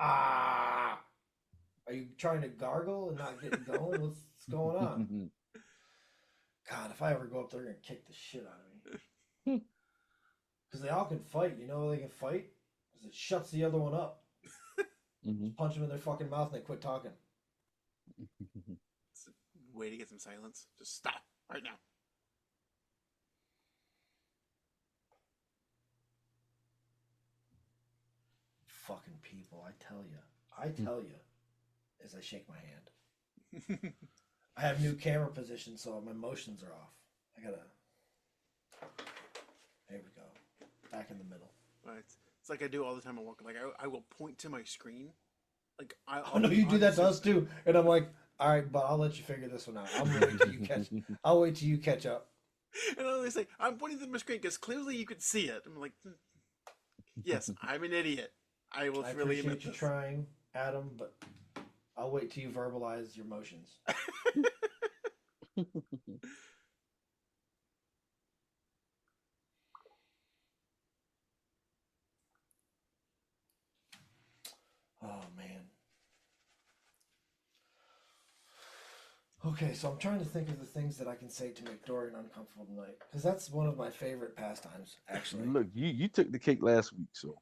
Speaker 3: Are you trying to gargle and not getting going? What's going on? God, if I ever go up there, they're going to kick the shit out of me. Because they all can fight. You know they can fight? Because it shuts the other one up. Just punch them in their fucking mouth and they quit talking.
Speaker 1: It's a way to get some silence. Just stop right now.
Speaker 3: Fucking people, I tell you, as I shake my hand. I have new camera position, so my motions are off. I gotta. There we go. Back in the middle.
Speaker 1: It's like I do all the time at work. Like I will point to my screen. Like
Speaker 3: I know you do that to us too, and I'm like, all right, but I'll let you figure this one out. I'll wait till you catch. I'll wait till you catch up.
Speaker 1: And I always say, I'm pointing to my screen because clearly you could see it. I'm like, yes, I'm an idiot. I will really admit
Speaker 3: appreciate you trying, Adam, but I'll wait till you verbalize your motions. Oh, man. Okay, so I'm trying to think of the things that I can say to make Dorian uncomfortable tonight. Because that's one of my favorite pastimes, actually.
Speaker 2: Look, you took the cake last week, so.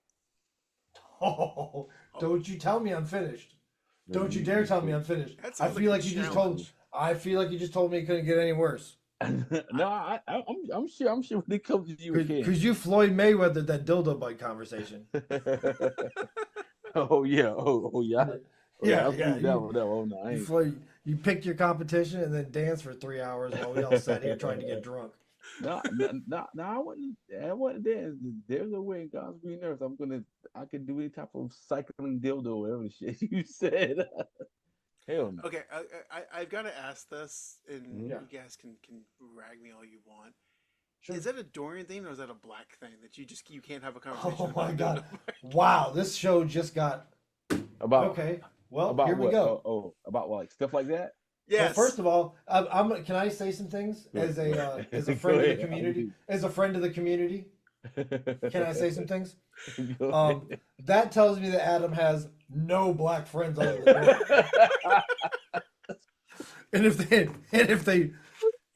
Speaker 3: Oh, don't you tell me I'm finished. Don't you dare tell me I'm finished. I feel like you just told. I feel like you just told me it couldn't get any worse.
Speaker 2: No, I'm sure when it comes to you,
Speaker 3: because you Floyd Mayweather that dildo bite conversation.
Speaker 2: Oh yeah,
Speaker 3: yeah. You picked your competition and then danced for 3 hours while we all sat here trying to get drunk.
Speaker 2: No, I wasn't there. There's a way in God's green earth. I could do any type of cycling dildo, whatever the shit you said. Hell no.
Speaker 1: Okay, I've got to ask this, and
Speaker 3: Yeah.
Speaker 1: you guys can rag me all you want.
Speaker 3: Sure.
Speaker 1: Is that a Dorian thing or is that a black thing that you can't have a conversation?
Speaker 3: Oh my God! Wow, this show just got
Speaker 2: about
Speaker 3: okay. Well,
Speaker 2: about
Speaker 3: here we
Speaker 2: what?
Speaker 3: go.
Speaker 2: About what, like stuff like that.
Speaker 1: Yes.
Speaker 3: Well, first of all, can I say some things as a friend of the community? As a friend of the community, can I say some things? That tells me that Adam has no black friends other than Dorian.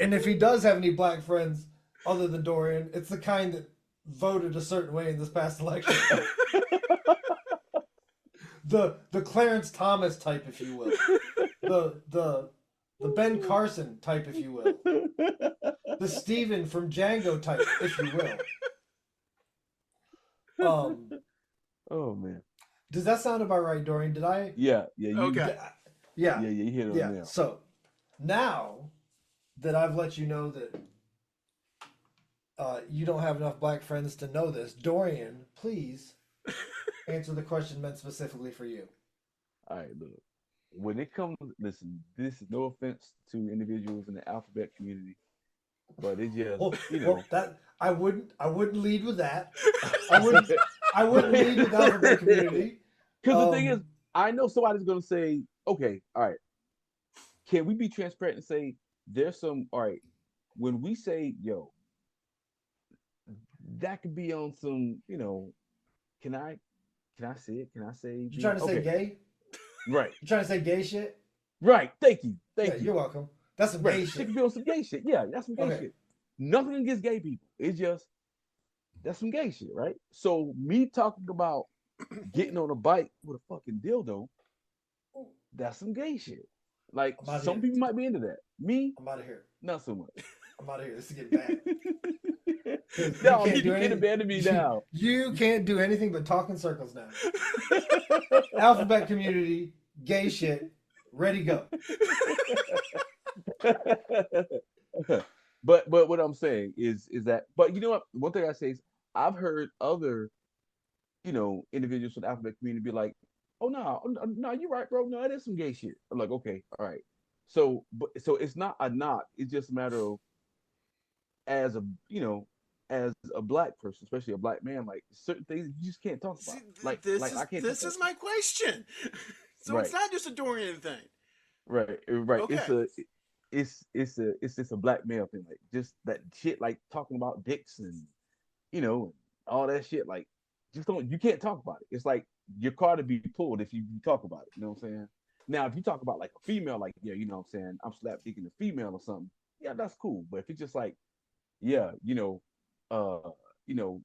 Speaker 3: and if he does have any black friends other than Dorian, it's the kind that voted a certain way in this past election. the Clarence Thomas type, if you will. The Ben Carson type, if you will. The Steven from Django type, if you will.
Speaker 2: Oh man.
Speaker 3: Does that sound about right, Dorian? Did I?
Speaker 2: Yeah.
Speaker 1: Okay.
Speaker 3: Yeah.
Speaker 2: You hit it on there.
Speaker 3: So now that I've let you know that you don't have enough black friends to know this, Dorian, please answer the question meant specifically for you.
Speaker 2: All right, look. When it comes, listen, this is no offense to individuals in the alphabet community, but it just,
Speaker 3: that I wouldn't lead with that. I wouldn't lead with the alphabet community.
Speaker 2: Because the thing is, I know somebody's gonna say, okay, all right, can we be transparent and say there's some, all right, when we say, yo, that could be on some, can I say it? Can I say?
Speaker 3: You trying to say gay?
Speaker 2: Right.
Speaker 3: You trying to say gay shit?
Speaker 2: Right. Thank you.
Speaker 3: You're welcome. That's some gay shit.
Speaker 2: It could be on some gay shit. Yeah, that's some gay shit. Nothing against gay people. It's just that's some gay shit, right? So me talking about getting on a bike with a fucking dildo, that's some gay shit. Like some people might be into that. Me,
Speaker 3: I'm out of here.
Speaker 2: Not so much.
Speaker 3: I'm out of here. This is getting bad.
Speaker 2: No, you can't abandon me now.
Speaker 3: You can't do anything but talk in circles now. Alphabet community, gay shit, ready, go.
Speaker 2: but what I'm saying is that, but you know what? One thing I say is I've heard other, individuals from the alphabet community be like, "Oh no, no, you're right, bro. No, that is some gay shit." I'm like, okay, all right. So it's not a knock. It's just a matter of, as a as a black person, especially a black man, like certain things you just can't talk
Speaker 1: See,
Speaker 2: about. Like I can't talk
Speaker 1: this
Speaker 2: about
Speaker 1: is
Speaker 2: shit.
Speaker 1: my question. So it's
Speaker 2: Right,
Speaker 1: not just a Dorian thing.
Speaker 2: right.
Speaker 1: Okay.
Speaker 2: It's just a black male thing. Like just that shit, like talking about dicks and all that shit. Like just don't you can't talk about it. It's like your car to be pulled if you talk about it. You know what I'm saying? Now, if you talk about like a female, like yeah, you know what I'm saying, I'm slap dicking a female or something. Yeah, that's cool. But if it's just like yeah, uh, you know,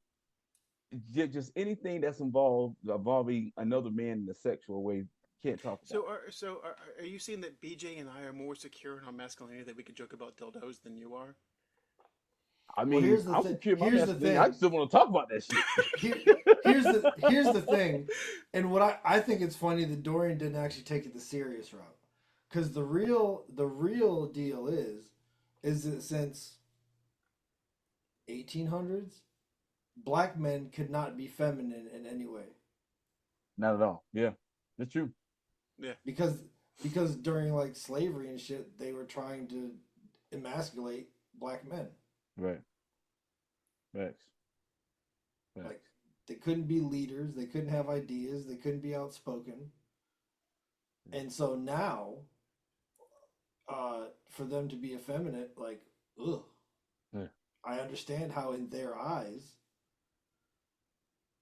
Speaker 2: just anything that's involving another man in a sexual way, can't talk about
Speaker 1: Are you saying that BJ and I are more secure in our masculinity that we can joke about dildos than you are?
Speaker 2: it. I
Speaker 3: Well,
Speaker 2: mean,
Speaker 3: here's the
Speaker 2: I'm
Speaker 3: thing.
Speaker 2: secure in my
Speaker 3: Here's the
Speaker 2: masculinity. I
Speaker 3: thing.
Speaker 2: still want to talk about that shit.
Speaker 3: Here, here's the thing, and what I think it's funny that Dorian didn't actually take it the serious route, because the real deal is that since 1800s, black men could not be feminine in any way
Speaker 2: Not at all. Yeah, that's true.
Speaker 1: Yeah.
Speaker 3: because during like slavery and shit, they were trying to emasculate black men.
Speaker 2: Right. Facts.
Speaker 3: Like
Speaker 2: Facts.
Speaker 3: they couldn't be leaders, they couldn't have ideas, they couldn't be outspoken, and so now, for them to be effeminate, like, ugh.
Speaker 2: Yeah.
Speaker 3: I understand how in their eyes.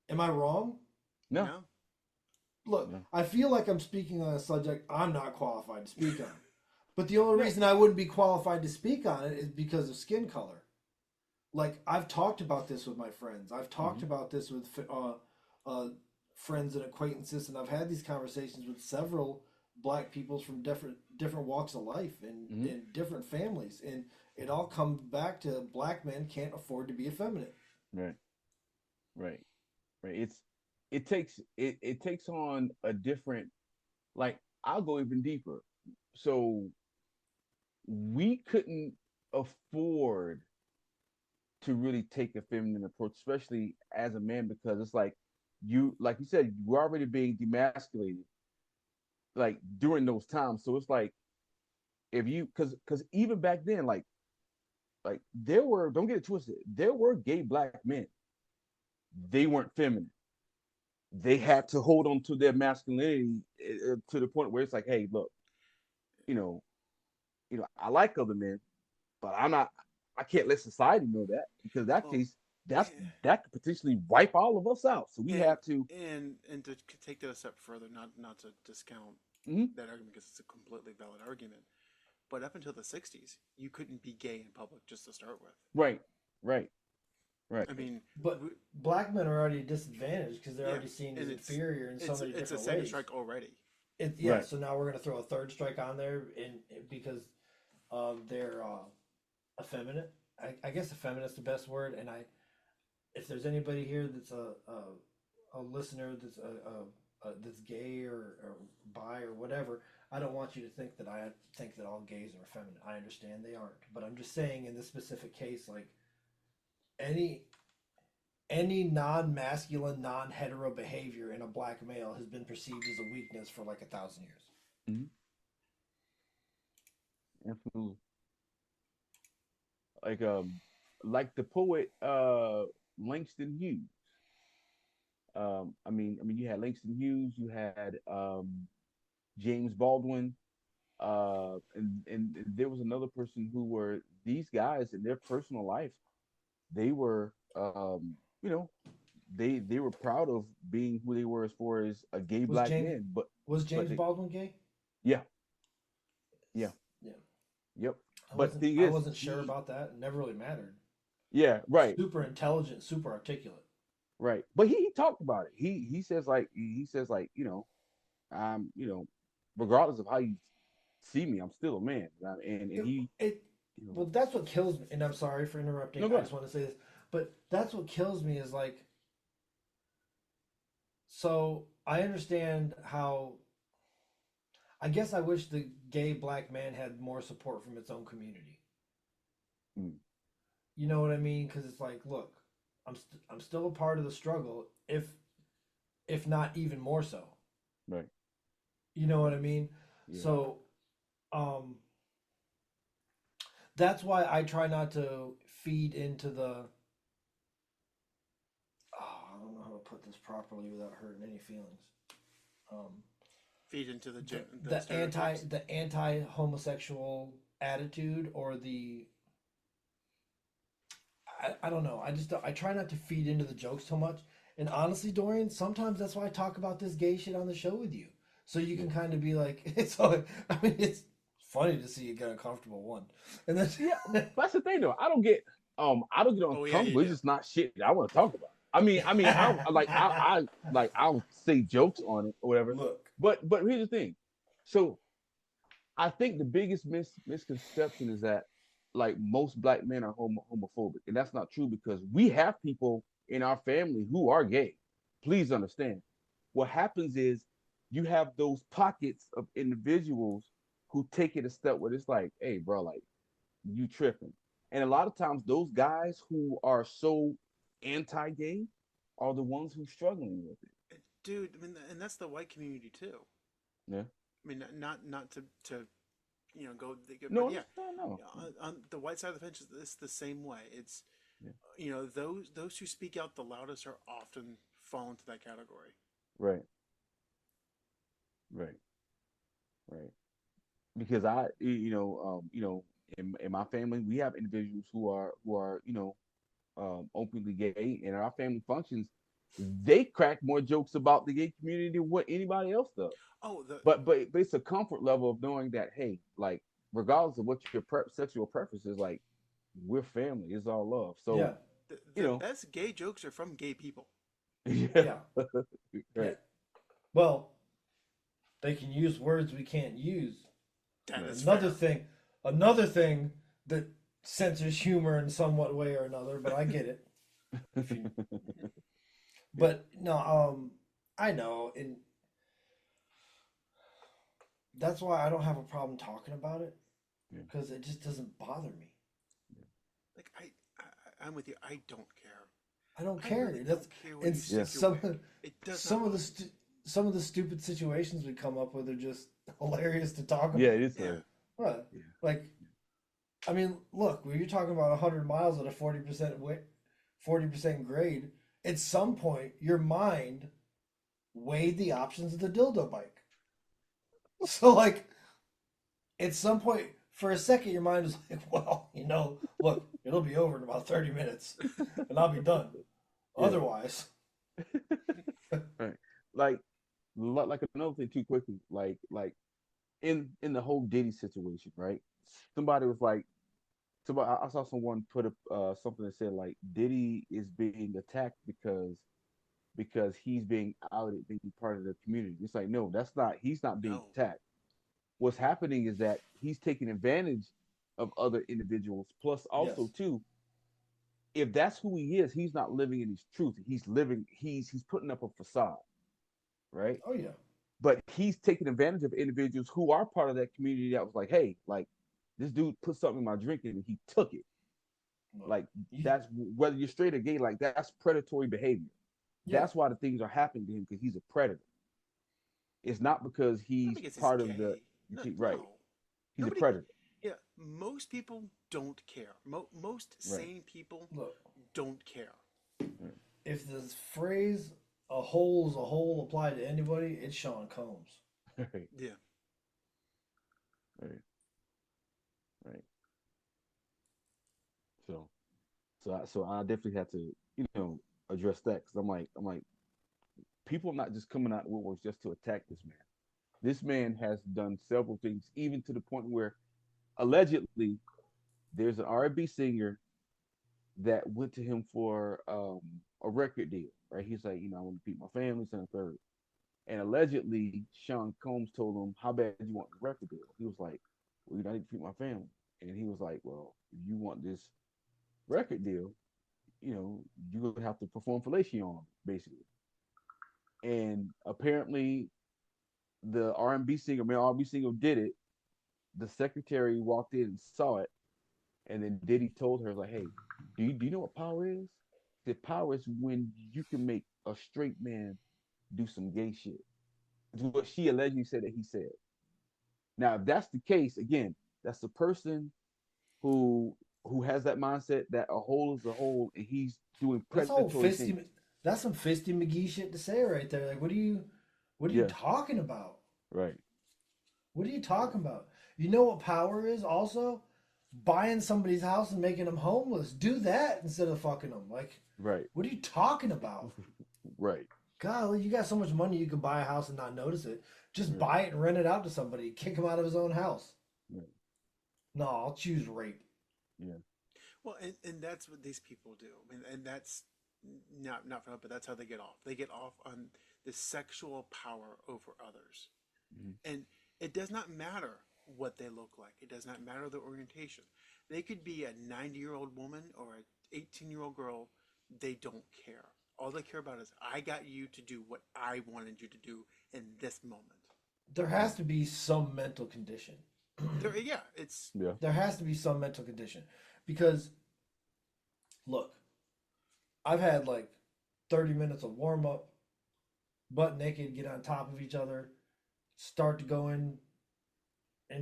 Speaker 3: Am I wrong?
Speaker 2: No.
Speaker 1: No.
Speaker 3: Look,
Speaker 2: No.
Speaker 3: I feel like I'm speaking on a subject I'm not qualified to speak on. But the only
Speaker 2: Right.
Speaker 3: reason I wouldn't be qualified to speak on it is because of skin color. Like, I've talked about this with my friends. I've talked
Speaker 2: Mm-hmm.
Speaker 3: about this with friends and acquaintances, and I've had these conversations with several black peoples from different walks of life and,
Speaker 2: Mm-hmm.
Speaker 3: and different families. And it all comes back to black men can't afford to be effeminate.
Speaker 2: Right. Right. Right. It takes on a different, like I'll go even deeper. So we couldn't afford to really take a feminine approach, especially as a man, because it's like you said, you're already being demasculated, like during those times. So it's like if you, because even back then, like there were, don't get it twisted, there were gay black men. They weren't feminine. They had to hold on to their masculinity to the point where it's like, hey, look, you know, I like other men, but I'm not. I can't let society know that because in that
Speaker 1: Well,
Speaker 2: case, that could potentially wipe all of us out. So we
Speaker 1: and
Speaker 2: have to.
Speaker 1: and to take that a step further, not to discount
Speaker 2: Mhm.
Speaker 1: that argument because it's a completely valid argument. But up until the '60s, you couldn't be gay in public just to start with.
Speaker 2: Right, right, right,
Speaker 1: I mean,
Speaker 3: But black men are already disadvantaged because they're
Speaker 1: yeah,
Speaker 3: already seen as
Speaker 1: and
Speaker 3: inferior in so many
Speaker 1: it's a
Speaker 3: different
Speaker 1: second
Speaker 3: ways.
Speaker 1: strike already.
Speaker 3: Yeah,
Speaker 2: right.
Speaker 3: so now we're gonna throw a third strike on there, because they're effeminate. I guess effeminate's the best word. And if there's anybody here that's a listener that's gay or bi or whatever, I don't want you to think that I think that all gays are effeminate. I understand they aren't, but I'm just saying in this specific case, like any non-masculine, non-hetero behavior in a black male has been perceived as a weakness for like 1,000 years.
Speaker 2: Mhm. Absolutely. Like like the poet Langston Hughes. I mean, you had Langston Hughes, you had James Baldwin, and there was another person who were these guys in their personal life. They were, you know, they were proud of being who they were as far as a gay
Speaker 3: Was
Speaker 2: black
Speaker 3: James
Speaker 2: man.
Speaker 3: was
Speaker 2: But
Speaker 3: James Baldwin gay?
Speaker 2: yeah, yeah,
Speaker 3: Yeah,
Speaker 2: yep.
Speaker 3: I
Speaker 2: But the
Speaker 3: wasn't
Speaker 2: thing
Speaker 3: I
Speaker 2: is,
Speaker 3: wasn't sure about that. It never really mattered.
Speaker 2: yeah, right,
Speaker 3: Super intelligent, super articulate.
Speaker 2: right. But he talked about it. He says like regardless of how you see me, I'm still a man. And
Speaker 3: It,
Speaker 2: he,
Speaker 3: it
Speaker 2: you know,
Speaker 3: well, that's what kills me. And I'm sorry for
Speaker 2: no,
Speaker 3: interrupting.
Speaker 2: go
Speaker 3: I
Speaker 2: ahead.
Speaker 3: just want to say this, but that's what kills me is like. So I understand how. I guess I wish the gay black man had more support from its own community.
Speaker 2: Mm.
Speaker 3: You know what I mean? Because it's like, look, I'm still a part of the struggle, if not even more so.
Speaker 2: Right.
Speaker 3: You know what I mean?
Speaker 2: Yeah.
Speaker 3: So, um, that's why I try not to feed into the. Oh, I don't know how to put this properly without hurting any feelings. Um,
Speaker 1: Feed into
Speaker 3: the
Speaker 1: the stereotypes.
Speaker 3: the anti homosexual attitude or the I don't know. I try not to feed into the jokes so much. And honestly, Dorian, sometimes that's why I talk about this gay shit on the show with you, so you can
Speaker 2: Yeah.
Speaker 3: kind of be like, it's. I mean, it's funny to see you get uncomfortable one, and then
Speaker 2: Yeah, that's the thing though. I don't get
Speaker 1: Oh yeah, you
Speaker 2: uncomfortable. It's
Speaker 1: do.
Speaker 2: just not shit that I want to talk about. I'll say jokes on it or whatever.
Speaker 3: look,
Speaker 2: But here's the thing. So I think the biggest misconception is that like most black men are homophobic, and that's not true because we have people in our family who are gay. Please understand. What happens is you have those pockets of individuals who take it a step where it's like, hey, bro, like you tripping. And a lot of times those guys who are so anti-gay are the ones who's struggling with it.
Speaker 1: Dude. I mean, and that's the white community too.
Speaker 2: Yeah.
Speaker 1: I mean, not to go, but
Speaker 2: No,
Speaker 1: yeah,
Speaker 2: no.
Speaker 1: on the white side of the fence, it's the same way. It's
Speaker 2: Yeah.
Speaker 1: those who speak out the loudest are often fall into that category.
Speaker 2: Right, right, right. Because in my family, we have individuals who are openly gay, and our family functions, they crack more jokes about the gay community than what anybody else does.
Speaker 1: Oh, the
Speaker 2: But it's a comfort level of knowing that hey, like regardless of what your sexual preference is, like we're family. It's all love. So
Speaker 3: yeah,
Speaker 2: you
Speaker 1: the
Speaker 2: know,
Speaker 1: best gay jokes are from gay people.
Speaker 2: yeah,
Speaker 3: yeah, yeah.
Speaker 2: right,
Speaker 3: Well, they can use words we can't use.
Speaker 1: That
Speaker 2: right,
Speaker 1: is
Speaker 3: Another
Speaker 1: fair.
Speaker 3: thing, another thing that censors humor in somewhat way or another, but I get it. If you,
Speaker 2: yeah,
Speaker 3: but no, I know, and that's why I don't have a problem talking about it
Speaker 2: yeah,
Speaker 3: because it just doesn't bother me.
Speaker 1: Like I'm with you. I don't care.
Speaker 3: I don't
Speaker 1: I
Speaker 3: care.
Speaker 1: really
Speaker 3: That's
Speaker 1: don't care what
Speaker 3: and
Speaker 1: you
Speaker 2: yeah,
Speaker 1: think you're wearing. It does not
Speaker 3: some of
Speaker 1: bother me.
Speaker 3: some of the stupid situations we come up with are just hilarious to talk
Speaker 2: yeah.
Speaker 3: about.
Speaker 2: It's
Speaker 1: Yeah.
Speaker 2: a
Speaker 3: What?
Speaker 2: yeah,
Speaker 3: Like, I mean, look, when you're talking about 100 miles at a 40% weight, 40% grade, at some point your mind weighed the options of the dildo bike. So like at some point for a second your mind was like, well, look, it'll be over in about 30 minutes and I'll be done.
Speaker 2: yeah,
Speaker 3: Otherwise,
Speaker 2: right. Like like another thing too quickly, like in the whole Diddy situation, right? Somebody was like, somebody I saw someone put up something that said like Diddy is being attacked because he's being outed being part of the community. It's like no, that's not. He's not being
Speaker 1: No.
Speaker 2: attacked. What's happening is that he's taking advantage of other individuals. Plus, also
Speaker 3: yes.
Speaker 2: too, if that's who he is, he's not living in his truth. He's living. He's putting up a facade, right?
Speaker 3: Oh yeah.
Speaker 2: But he's taking advantage of individuals who are part of that community that was like, hey, like this dude put something in my drink and he took it.
Speaker 3: Look,
Speaker 2: Like
Speaker 3: you,
Speaker 2: that's whether you're straight or gay, like that's predatory behavior.
Speaker 3: yeah.
Speaker 2: That's why the things are happening to him because he's a predator. It's not because
Speaker 1: Not
Speaker 2: he's
Speaker 1: because he's
Speaker 2: part of the
Speaker 1: gay. No,
Speaker 2: right.
Speaker 1: no.
Speaker 2: He's a
Speaker 1: Nobody.
Speaker 2: predator.
Speaker 1: Yeah, most people don't care. Most
Speaker 2: Right.
Speaker 1: sane people
Speaker 3: Look,
Speaker 1: don't care.
Speaker 2: Right.
Speaker 3: if the phrase "a hole is a hole" applied to anybody, it's Sean Combs.
Speaker 2: Right.
Speaker 1: Yeah.
Speaker 2: Right. Right. So so I definitely had to address that because I'm like people are not just coming out of the woodworks just to attack this man. This man has done several things, even to the point where allegedly there's an R&B singer that went to him for a record deal. Right? He's like, I want to feed my family, and a third. And allegedly, Sean Combs told him, "How bad you want the record deal?" He was like, "Well, I need to feed my family." And he was like, "Well, if you want this record deal, you're gonna have to perform fellatio on him, basically." And apparently, the R&B singer, male R&B singer, did it. The secretary walked in and saw it, and then Diddy told her like, "Hey, do you know what power is? The power is when you can make a straight man do some gay shit. It's what she allegedly said that he said. Now, if that's the case, again, that's the person who who has that mindset that a hole is a hole, and he's doing
Speaker 3: That's all
Speaker 2: predatory things.
Speaker 3: That's some fisty McGee shit to say right there. Like, what are you
Speaker 2: Yeah,
Speaker 3: talking about?
Speaker 2: right,
Speaker 3: What are you talking about? You know what power is? Also, buying somebody's house and making them homeless. Do that instead of fucking them. Like,
Speaker 2: right,
Speaker 3: what are you talking about?
Speaker 2: right,
Speaker 3: God, you got so much money you can buy a house and not notice it. Just
Speaker 2: right,
Speaker 3: buy it and rent it out to somebody. Kick him out of his own house.
Speaker 2: right.
Speaker 3: No, I'll choose rape.
Speaker 2: Yeah,
Speaker 1: Well, and that's what these people do. I mean, and that's not for, but that's how they get off. They get off on the sexual power over others.
Speaker 2: mhm,
Speaker 1: And it does not matter what they look like. It does not matter their orientation. They could be a 90-year-old woman or an 18-year-old girl. They don't care. All they care about is, I got you to do what I wanted you to do in this moment.
Speaker 3: There has to be some mental condition.
Speaker 1: Yeah, it's
Speaker 2: yeah,
Speaker 3: There has to be some mental condition. Because, look, I've had like 30 minutes of warm up, butt naked, get on top of each other, start to go in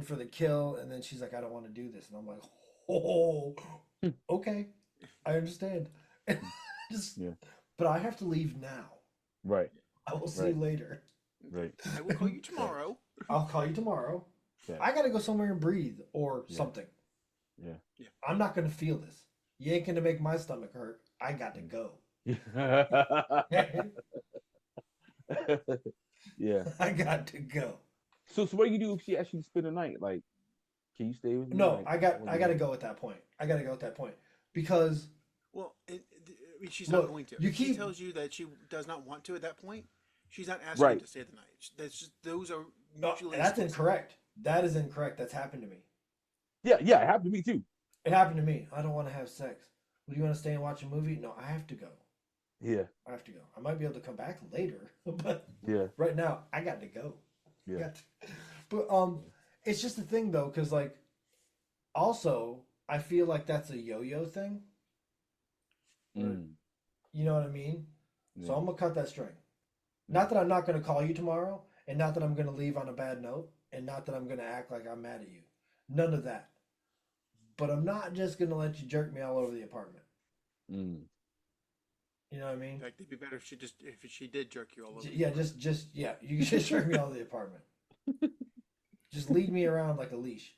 Speaker 3: for the kill, and then she's like, I don't want to do this. And I'm like, oh, okay, I understand. Just,
Speaker 2: yeah,
Speaker 3: but I have to leave now.
Speaker 2: right,
Speaker 3: I will see
Speaker 2: right,
Speaker 3: you later.
Speaker 2: right.
Speaker 1: I will call you tomorrow.
Speaker 3: I'll call you tomorrow.
Speaker 2: Yeah,
Speaker 3: I got to go somewhere and breathe or
Speaker 2: yeah,
Speaker 3: something.
Speaker 2: yeah.
Speaker 3: I'm not going to feel this. You ain't going to make my stomach hurt. I got to go.
Speaker 2: Yeah.
Speaker 3: I got to go.
Speaker 2: So what do you do if she actually spend the night? Like, can you stay with me?
Speaker 3: No,
Speaker 2: Like, what
Speaker 3: I
Speaker 2: do
Speaker 3: got
Speaker 2: you
Speaker 3: to
Speaker 2: do?
Speaker 3: go at that point. I got to go at that point because
Speaker 1: Well, I mean, she's not
Speaker 3: look,
Speaker 1: going to.
Speaker 3: you
Speaker 1: If she
Speaker 3: keep
Speaker 1: tells you that she does not want to at that point, she's not asking you
Speaker 2: Right.
Speaker 1: to stay the night. That's just, those are
Speaker 3: no,
Speaker 1: mutually
Speaker 3: that's
Speaker 1: exclusive.
Speaker 3: incorrect. That is incorrect. That's happened to me.
Speaker 2: Yeah, yeah, it happened to me too.
Speaker 3: It happened to me. I don't want to have sex. Well, you want to stay and watch a movie? No, I have to go.
Speaker 2: Yeah,
Speaker 3: I have to go. I might be able to come back later, but
Speaker 2: yeah,
Speaker 3: right now I got to go.
Speaker 2: yeah.
Speaker 3: Got to. But it's just a thing though, because like also I feel like that's a yo-yo thing.
Speaker 2: Mm,
Speaker 3: You know what I mean?
Speaker 2: yeah.
Speaker 3: So I'm gonna cut that string. Not that I'm not gonna call you tomorrow, and not that I'm gonna leave on a bad note, and not that I'm gonna act like I'm mad at you. None of that. But I'm not just gonna let you jerk me all over the apartment.
Speaker 2: Mm,
Speaker 3: You know what I mean?
Speaker 1: In fact, it'd be better if she did jerk you all over.
Speaker 3: Yeah, you can just jerk me all over the apartment. Just lead me around like a leash.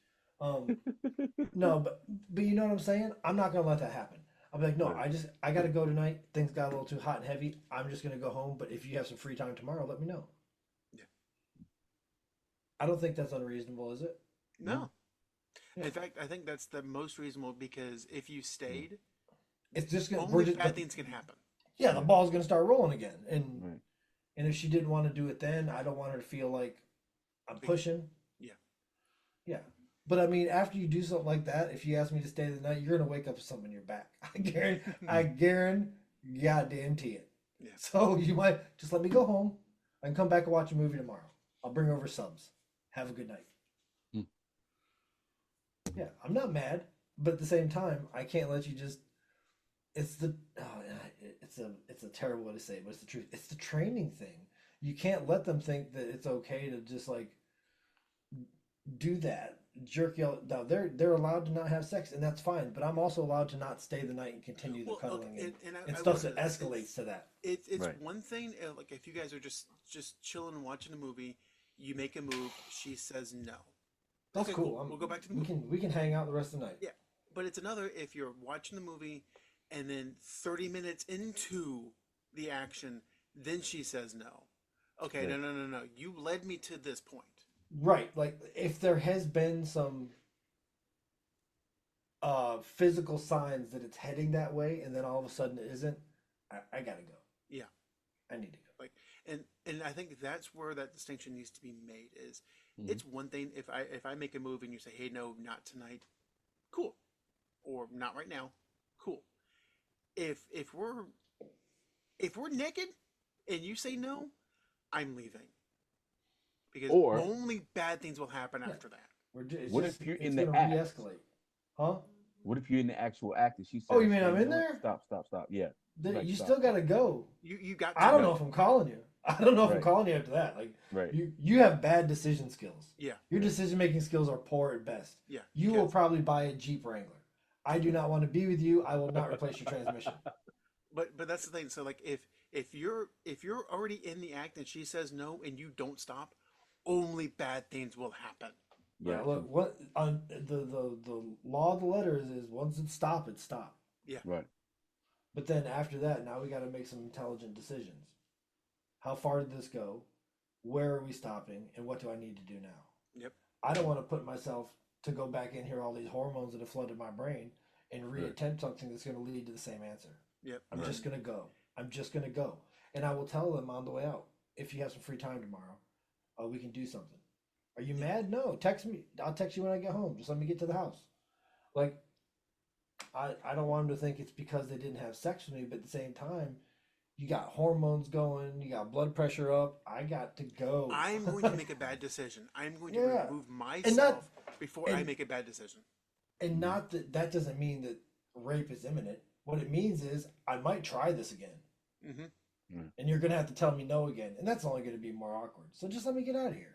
Speaker 3: No, but you know what I'm saying? I'm not gonna let that happen. I'm like, no,
Speaker 2: right.
Speaker 3: I gotta go tonight. Things got a little too hot and heavy. I'm just gonna go home. But if you have some free time tomorrow, let me know.
Speaker 1: Yeah.
Speaker 3: I don't think that's unreasonable, is it?
Speaker 1: No.
Speaker 3: Yeah.
Speaker 1: In fact, I think that's the most reasonable, because if you stayed,
Speaker 3: It's just gonna
Speaker 1: only bad things can happen.
Speaker 3: yeah, the ball's gonna start rolling again.
Speaker 2: Right.
Speaker 3: And if she didn't want to do it then, I don't want her to feel like I'm pushing.
Speaker 1: Yeah.
Speaker 3: Yeah. But I mean, after you do something like that, if you ask me to stay the night, you're gonna wake up with something in your back. I guarantee goddamn it.
Speaker 1: Yeah.
Speaker 3: So you might just let me go home. I can come back and watch a movie tomorrow. I'll bring over subs. Have a good night.
Speaker 2: Mm.
Speaker 3: Yeah, I'm not mad, but at the same time, I can't let you just. It's a terrible way to say it, but it's the truth. It's the training thing. You can't let them think that it's okay to just like do that. Jerk you out. Now they're allowed to not have sex, and that's fine. But I'm also allowed to not stay the night and continue the cuddling
Speaker 1: okay,
Speaker 3: and
Speaker 1: I
Speaker 3: stuff
Speaker 1: will
Speaker 3: that
Speaker 1: say this.
Speaker 3: escalates to that.
Speaker 1: It's
Speaker 2: Right.
Speaker 1: one thing, like if you guys are just chilling and watching a movie, you make a move, she says no.
Speaker 3: That's
Speaker 1: Okay,
Speaker 3: cool.
Speaker 1: We'll go back to the
Speaker 3: We
Speaker 1: movie.
Speaker 3: can hang out the rest of the night.
Speaker 1: Yeah, but it's another if you're watching the movie, and then 30 minutes into the action, then she says no. Okay,
Speaker 2: Yeah.
Speaker 1: no. You led me to this point.
Speaker 3: Right. Like if there has been some physical signs that it's heading that way, and then all of a sudden it isn't, I gotta go.
Speaker 1: Yeah.
Speaker 3: I need to go.
Speaker 1: Like, and I think that's where that distinction needs to be made. Is
Speaker 2: Mhm.
Speaker 1: it's one thing if I make a move and you say, hey, no, not tonight, cool, or not right now, cool. If we're naked and you say no, I'm leaving, because
Speaker 2: Or
Speaker 1: only bad things will happen after that.
Speaker 3: It's
Speaker 2: what
Speaker 3: just,
Speaker 2: if you're
Speaker 3: it's
Speaker 2: in the
Speaker 3: gonna
Speaker 2: act?
Speaker 3: re-escalate. Huh?
Speaker 2: What if you're in the actual act and she says,
Speaker 3: Oh, you mean
Speaker 2: "Hey,
Speaker 3: I'm
Speaker 2: you
Speaker 3: in
Speaker 2: know what?
Speaker 3: there?
Speaker 2: Stop." Yeah. She's like,
Speaker 3: You
Speaker 2: "Stop,
Speaker 3: still
Speaker 2: stop."
Speaker 3: gotta go.
Speaker 1: You got
Speaker 3: I
Speaker 1: to.
Speaker 3: don't
Speaker 2: Right.
Speaker 3: know if I'm calling you. I don't know if I'm
Speaker 2: Right.
Speaker 3: calling you after that. Like
Speaker 2: Right.
Speaker 3: you have bad decision skills.
Speaker 1: Yeah.
Speaker 3: Your
Speaker 2: Right.
Speaker 3: decision making skills are poor at best.
Speaker 1: Yeah.
Speaker 3: You will probably buy a Jeep Wrangler. I do not want to be with you. I will not replace your transmission.
Speaker 1: But that's the thing. So like if you're already in the act and she says no and you don't stop, only bad things will happen.
Speaker 2: Yeah.
Speaker 3: Look,
Speaker 2: True.
Speaker 3: what on the law of the letter is once it's stop, it's stop.
Speaker 1: Yeah.
Speaker 2: Right.
Speaker 3: But then after that, now we got to make some intelligent decisions. How far did this go? Where are we stopping? And what do I need to do now?
Speaker 1: Yep.
Speaker 3: I don't want to put myself to go back in here all these hormones that have flooded my brain and
Speaker 2: Right.
Speaker 3: reattempt something that's going to lead to the same answer.
Speaker 1: Yep.
Speaker 3: I'm
Speaker 2: Right.
Speaker 3: just going to go. I'm just going to go. And I will tell them on the way out, if you have some free time tomorrow, we can do something. Are you mad? No. Text me. I'll text you when I get home. Just let me get to the house. Like, I don't want them to think it's because they didn't have sex with me, but at the same time, you got hormones going, you got blood pressure up. I got to go.
Speaker 1: I'm going to make a bad decision. I'm going to
Speaker 3: Yeah.
Speaker 1: remove
Speaker 3: not-
Speaker 1: myself before I
Speaker 3: and-
Speaker 1: make a bad decision.
Speaker 3: And not that doesn't mean that rape is imminent. What it means is I might try this again.
Speaker 1: Mm-hmm.
Speaker 3: And you're going to have to tell me no again. And that's only going to be more awkward. So just let me get out of here.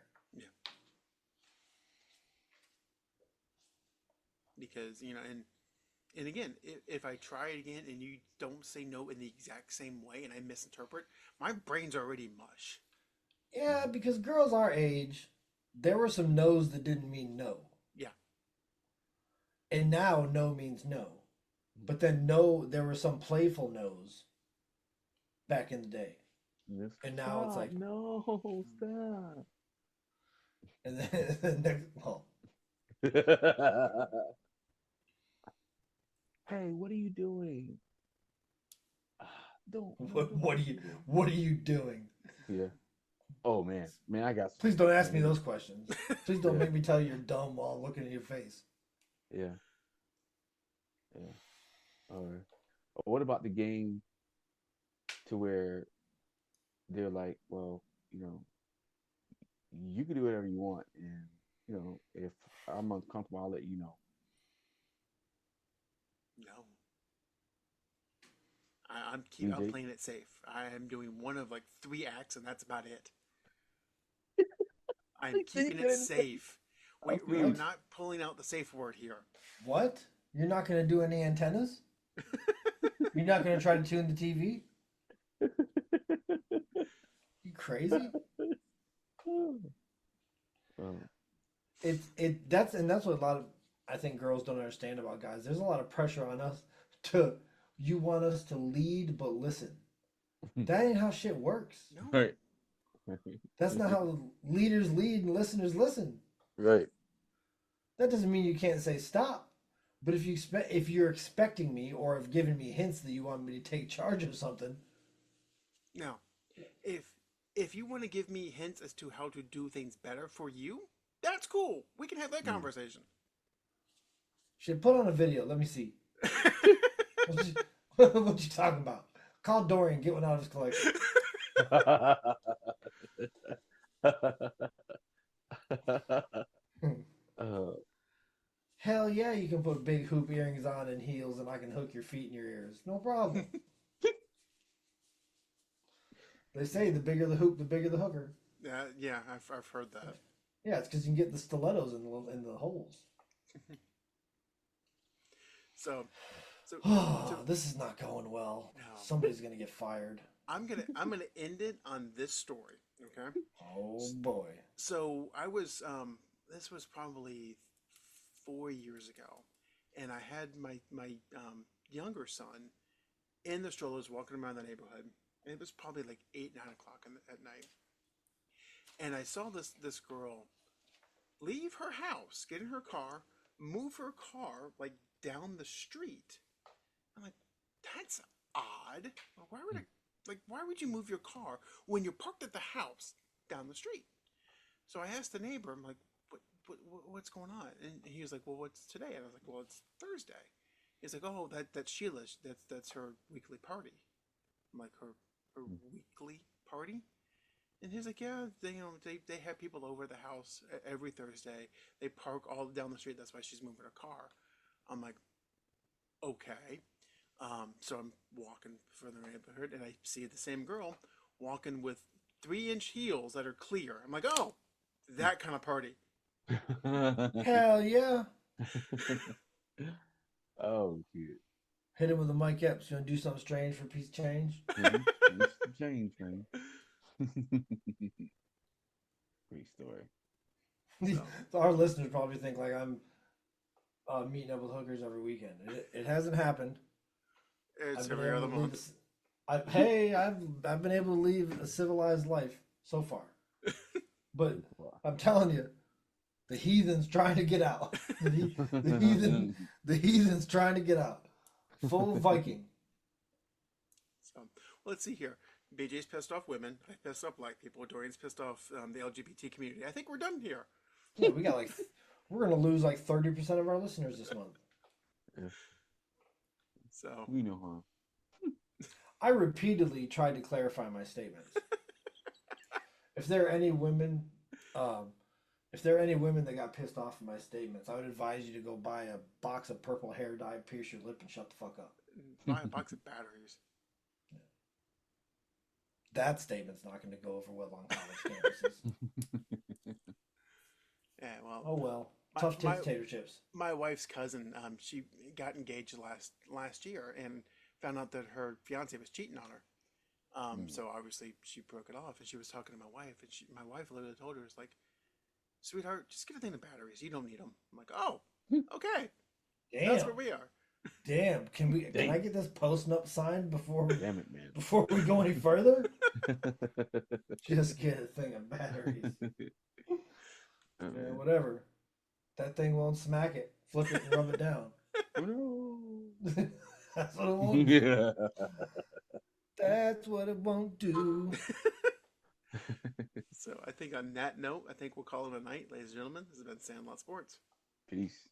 Speaker 1: Because and again, if I try it again and you don't say no in the exact same way and I misinterpret, my brain's already mush.
Speaker 3: Yeah, because girls our age, there were some no's that didn't mean no.
Speaker 1: Yeah.
Speaker 3: And now no means no. But then no, there were some playful no's back in the day.
Speaker 2: Yes.
Speaker 3: And now it's like,
Speaker 2: no, stop.
Speaker 3: and then well,
Speaker 2: Hey, what are you doing? Don't.
Speaker 3: what are you doing?
Speaker 2: Yeah. Oh man, I got.
Speaker 3: Please don't ask me those questions. Please don't
Speaker 2: Yeah.
Speaker 3: make me tell you you're dumb while I'm looking at your face.
Speaker 2: Yeah. Yeah. All right. What about the game to where they're like, well, you can do whatever you want, and if I'm uncomfortable, I'll let you know.
Speaker 1: No. I'm
Speaker 2: DJ?
Speaker 1: playing it safe. I am doing one of like 3 acts and that's about it. I'm keeping it safe. We are not pulling out the safe word here.
Speaker 3: What? You're not going to do any antennas? You're not going to try to tune the TV? You crazy? That's what a lot of I think girls don't understand about guys. There's a lot of pressure on us you want us to lead but listen. That ain't how shit works.
Speaker 1: No.
Speaker 2: Right.
Speaker 3: That's not how leaders lead and listeners listen.
Speaker 2: Right.
Speaker 3: That doesn't mean you can't say stop. But if you're expecting me or have given me hints that you want me to take charge of something.
Speaker 1: Now, if you want to give me hints as to how to do things better for you, that's cool. We can have that conversation.
Speaker 3: Should put on a video. Let me see. What you talking about? Call Dorian. Get one out of his collection. Hell yeah, you can put big hoop earrings on and heels, and I can hook your feet in your ears. No problem. They say the bigger the hoop, the bigger the hooker.
Speaker 1: Yeah, I've heard that.
Speaker 3: Yeah, it's because you can get the stilettos in the holes.
Speaker 1: So
Speaker 3: This is not going well.
Speaker 1: No.
Speaker 3: Somebody's gonna get fired.
Speaker 1: I'm gonna end it on this story. Okay.
Speaker 3: Oh boy.
Speaker 1: So I was this was probably 4 years ago, and I had my younger son in the strollers walking around the neighborhood, and it was probably like 8-9 o'clock at night, and I saw this girl leave her house, get in her car, move her car like down the street. I'm like, that's odd. Why would you move your car when you're parked at the house down the street? So I asked the neighbor, I'm like, what's going on? And he was like, well, what's today? And I was like, well, it's Thursday. He's like, oh, that's Sheila. That's her weekly party. I'm like, her weekly party? And he's like, yeah, they have people over the house every Thursday. They park all down the street. That's why she's moving her car. I'm like, okay. So I'm walking further in the neighborhood, and I see the same girl walking with 3-inch heels that are clear. I'm like, oh, that kind of party.
Speaker 3: Hell yeah.
Speaker 2: Oh shit.
Speaker 3: Hit him with a Mike Epps. You want to do something strange for a piece of change?
Speaker 2: It's the change, man. Great story.
Speaker 3: So our listeners probably think like I'm meeting up with hookers every weekend. It hasn't happened.
Speaker 1: It's
Speaker 3: I've been
Speaker 1: every
Speaker 3: able
Speaker 1: other
Speaker 3: to lead
Speaker 1: month.
Speaker 3: I've been able to lead a civilized life so far, but I'm telling you, the heathen's trying to get out. The heathen's trying to get out. Full Viking.
Speaker 1: So, let's see here. BJ's pissed off women. I pissed off black people. Dorian's pissed off the LGBT community. I think we're done here.
Speaker 3: Yeah, we're gonna lose like 30% of our listeners this month.
Speaker 1: So
Speaker 2: We know, huh?
Speaker 3: I repeatedly tried to clarify my statements. If there are any women, that got pissed off at my statements, I would advise you to go buy a box of purple hair dye, pierce your lip, and shut the fuck up.
Speaker 1: buy a box of batteries.
Speaker 3: That statement's not going to go over well on college campuses.
Speaker 1: Yeah, well.
Speaker 3: Oh well, tough tater chips.
Speaker 1: My wife's cousin, she got engaged last year and found out that her fiance was cheating on her. So obviously she broke it off, and she was talking to my wife, and my wife literally told her, "It's like, sweetheart, just get a thing of batteries. You don't need them." I'm like, "Oh, okay,
Speaker 3: Damn.
Speaker 1: that's where we are."
Speaker 3: Damn. Can I get this post-nup signed before
Speaker 2: Damn it, man.
Speaker 3: before we go any further? Just get a thing of batteries. Yeah, whatever. That thing won't smack it. Flip it and rub it down. That's what it won't do.
Speaker 2: Yeah.
Speaker 3: That's what it won't do.
Speaker 1: So I think on that note, I think we'll call it a night, ladies and gentlemen. This has been Sandlot Sports.
Speaker 2: Peace.